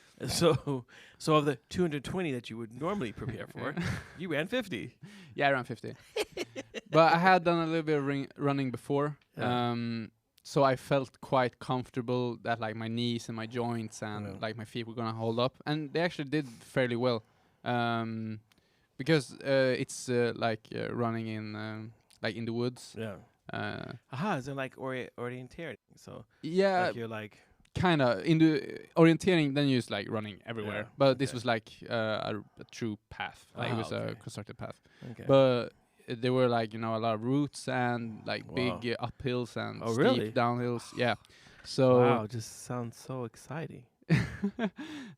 of the 220 that you would normally prepare for, you ran 50. Yeah, I ran 50. But I had done a little bit of running before. Yeah. So I felt quite comfortable that like my knees and my joints and Yeah. like my feet were gonna hold up, and they actually did fairly well. Because it's like running in like in the woods. Yeah. Is it like orienteering? So Yeah, like you're like kind of in the orienteering. Then you're just like running everywhere. Yeah, But this okay. was like a true path. Like it was okay. a constructed path. okay. But there were like a lot of routes and like Wow. big uphills and Oh, steep really? downhills. Yeah. So wow, just sounds so exciting.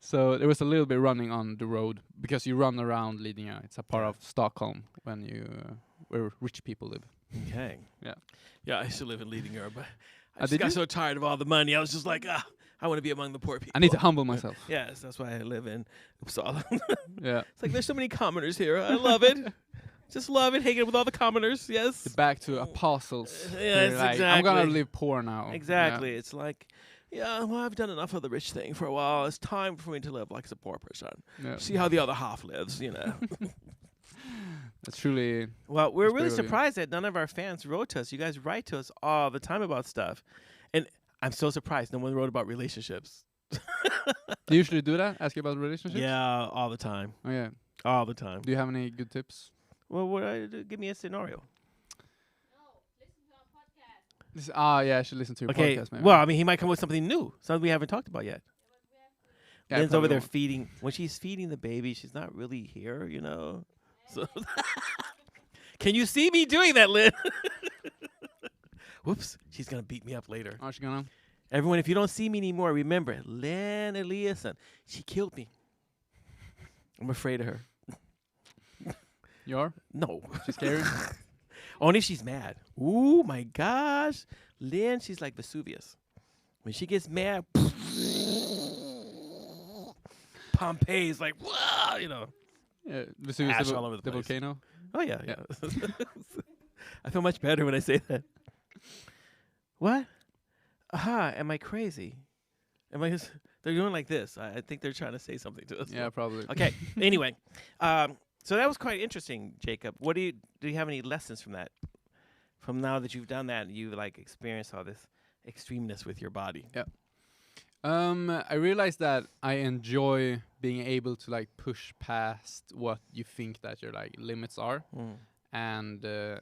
so there was a little bit running on the road because you run around Lidingö. It's a part Yeah. of Stockholm when you where rich people live. Okay. Yeah. Yeah, I used to live in Lidingö, but I Did just got you? so tired of all the money. I was just like, I want to be among the poor people. I need to humble myself. Yes, that's why I live in Uppsala. Yeah. It's like there's so many commoners here. I love it. Just love it, hanging out with all the commoners. Yes. Back to apostles. Yes, You're like, I'm gonna exactly. live poor now. Exactly. It's like, well, I've done enough of the rich thing for a while. It's time for me to live like a poor person. Yeah. See how the other half lives, That's truly Well, we're That's really brave of you. surprised that none of our fans wrote to us. You guys write to us all the time about stuff. And I'm so surprised no one wrote about relationships. Do you usually do that? Ask you about relationships? Yeah, all the time. Oh yeah. All the time. Do you have any good tips? Well, give me a scenario. Yeah, I should listen to your Okay. podcast maybe. Well, I mean, he might come with something new, something we haven't talked about yet. Yeah, I Lynn's over probably there won't. feeding. When she's feeding the baby, she's not really here, So, can you see me doing that, Lynn? Whoops, she's gonna beat me up later. Aren't you gonna? Everyone, if you don't see me anymore, remember Lynn Eliasson. She killed me. I'm afraid of her. You are? No, She's scary? only if she's mad. Ooh, my gosh, Lynn, she's like Vesuvius. When she gets mad, Pompeii's like, whoa, Yeah, Vesuvius Ash all over the place. volcano. Oh yeah, Yeah. yeah. I feel much better when I say that. What? Am I crazy? They're doing like this. I think they're trying to say something to us. Yeah, probably. Okay. Anyway, so that was quite interesting, Jacob. What do you have any lessons from that? From now that you've done that, and you've like experienced all this extremeness with your body. I realized that I enjoy being able to like push past what you think that your like limits are, Mm. and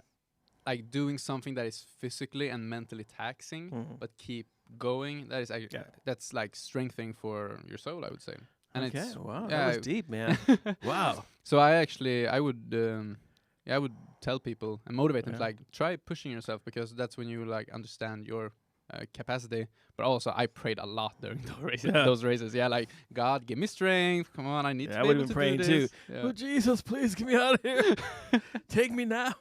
like doing something that is physically and mentally taxing, Mhm. but keep going. That is Yeah. that's like strengthening for your soul, I would say. And Okay. it's Wow. yeah, That was deep, man. Wow. So I would tell people and motivate them to Yeah. like try pushing yourself, because that's when you like understand your capacity. But also I prayed a lot during Yeah. those races. Yeah, like God, give me strength. Come on, I need Yeah, to I be would've able to been do praying this. too. Yeah. Oh Jesus, please get me out of here. Take me now.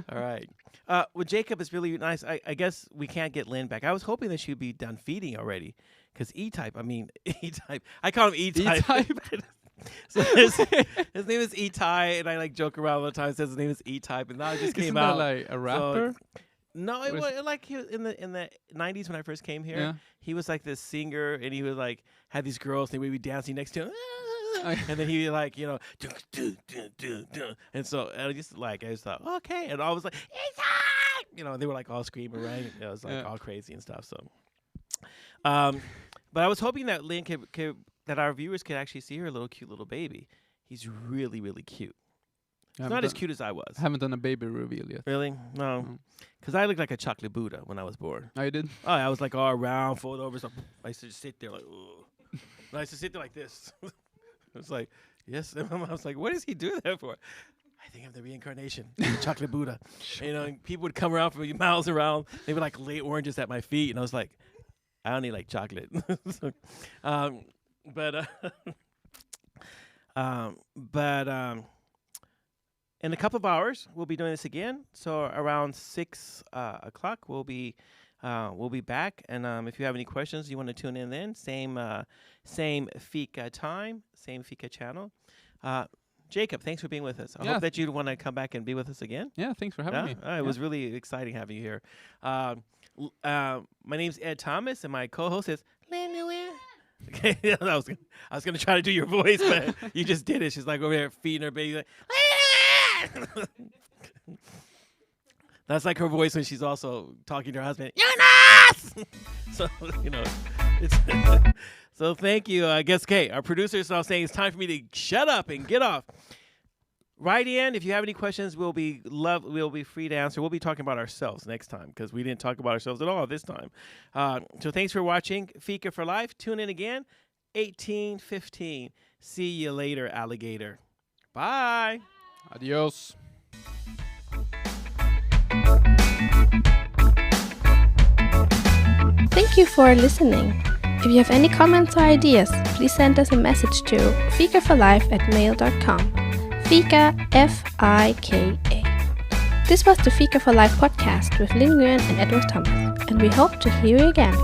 All right. Well, Jacob is really nice. I guess we can't get Lynn back. I was hoping that she'd be done feeding already. Because E-Type, E-Type. I call him E-Type. E-Type? So his name is E-Ty, and I like joke around all the time. Says his name is E-Type, and now it just came Isn't out. that like a rapper? No, it What was like he was in the 90s when I first came here. Yeah. He was like this singer, and he would like had these girls, and they would be dancing next to him. Okay. And then he would like, do, and so I just thought, okay, and I was like, E-Type! They were like all screaming, right? It was like Yeah. all crazy and stuff. So, But I was hoping that Lynn that our viewers could actually see her cute little baby. He's really, really cute. He's not as cute as I was. I haven't done a baby reveal yet. Really? No. Because I looked like a chocolate Buddha when I was born. Oh, you did? Oh, I was like all round, fold over. So I used to just sit there like, ugh. I used to sit there like this. It was like, yes. And I was like, what does he do that for? I think I'm the reincarnation, the chocolate Buddha. And, and people would come around from miles around. They would like lay oranges at my feet, and I was like, I only like chocolate. In a couple of hours, we'll be doing this again. So around 6 o'clock, we'll be back. And if you have any questions, you want to tune in then. Same Fika time, same Fika channel. Jacob, thanks for being with us. I hope that you want to come back and be with us again. Yeah, thanks for having me. It was really exciting having you here. My name's Ed Thomas, and my co-host is Lynn Nguyen. Okay, I was gonna try to do your voice, but you just did it. She's like over there feeding her baby. Like, that's like her voice when she's also talking to her husband. Jonas! So it's so thank you. I guess our producer is now saying it's time for me to shut up and get off. Write in if you have any questions. We'll be free to answer. We'll be talking about ourselves next time because we didn't talk about ourselves at all this time. So thanks for watching Fika for Life. Tune in again, 18:15. See you later, alligator. Bye. Adios. Thank you for listening. If you have any comments or ideas, please send us a message to fikaforlife@mail.com. Fika, F-I-K-A. This was the Fika for Life podcast with Lynn Nguyen and Edward Thomas, and we hope to hear you again.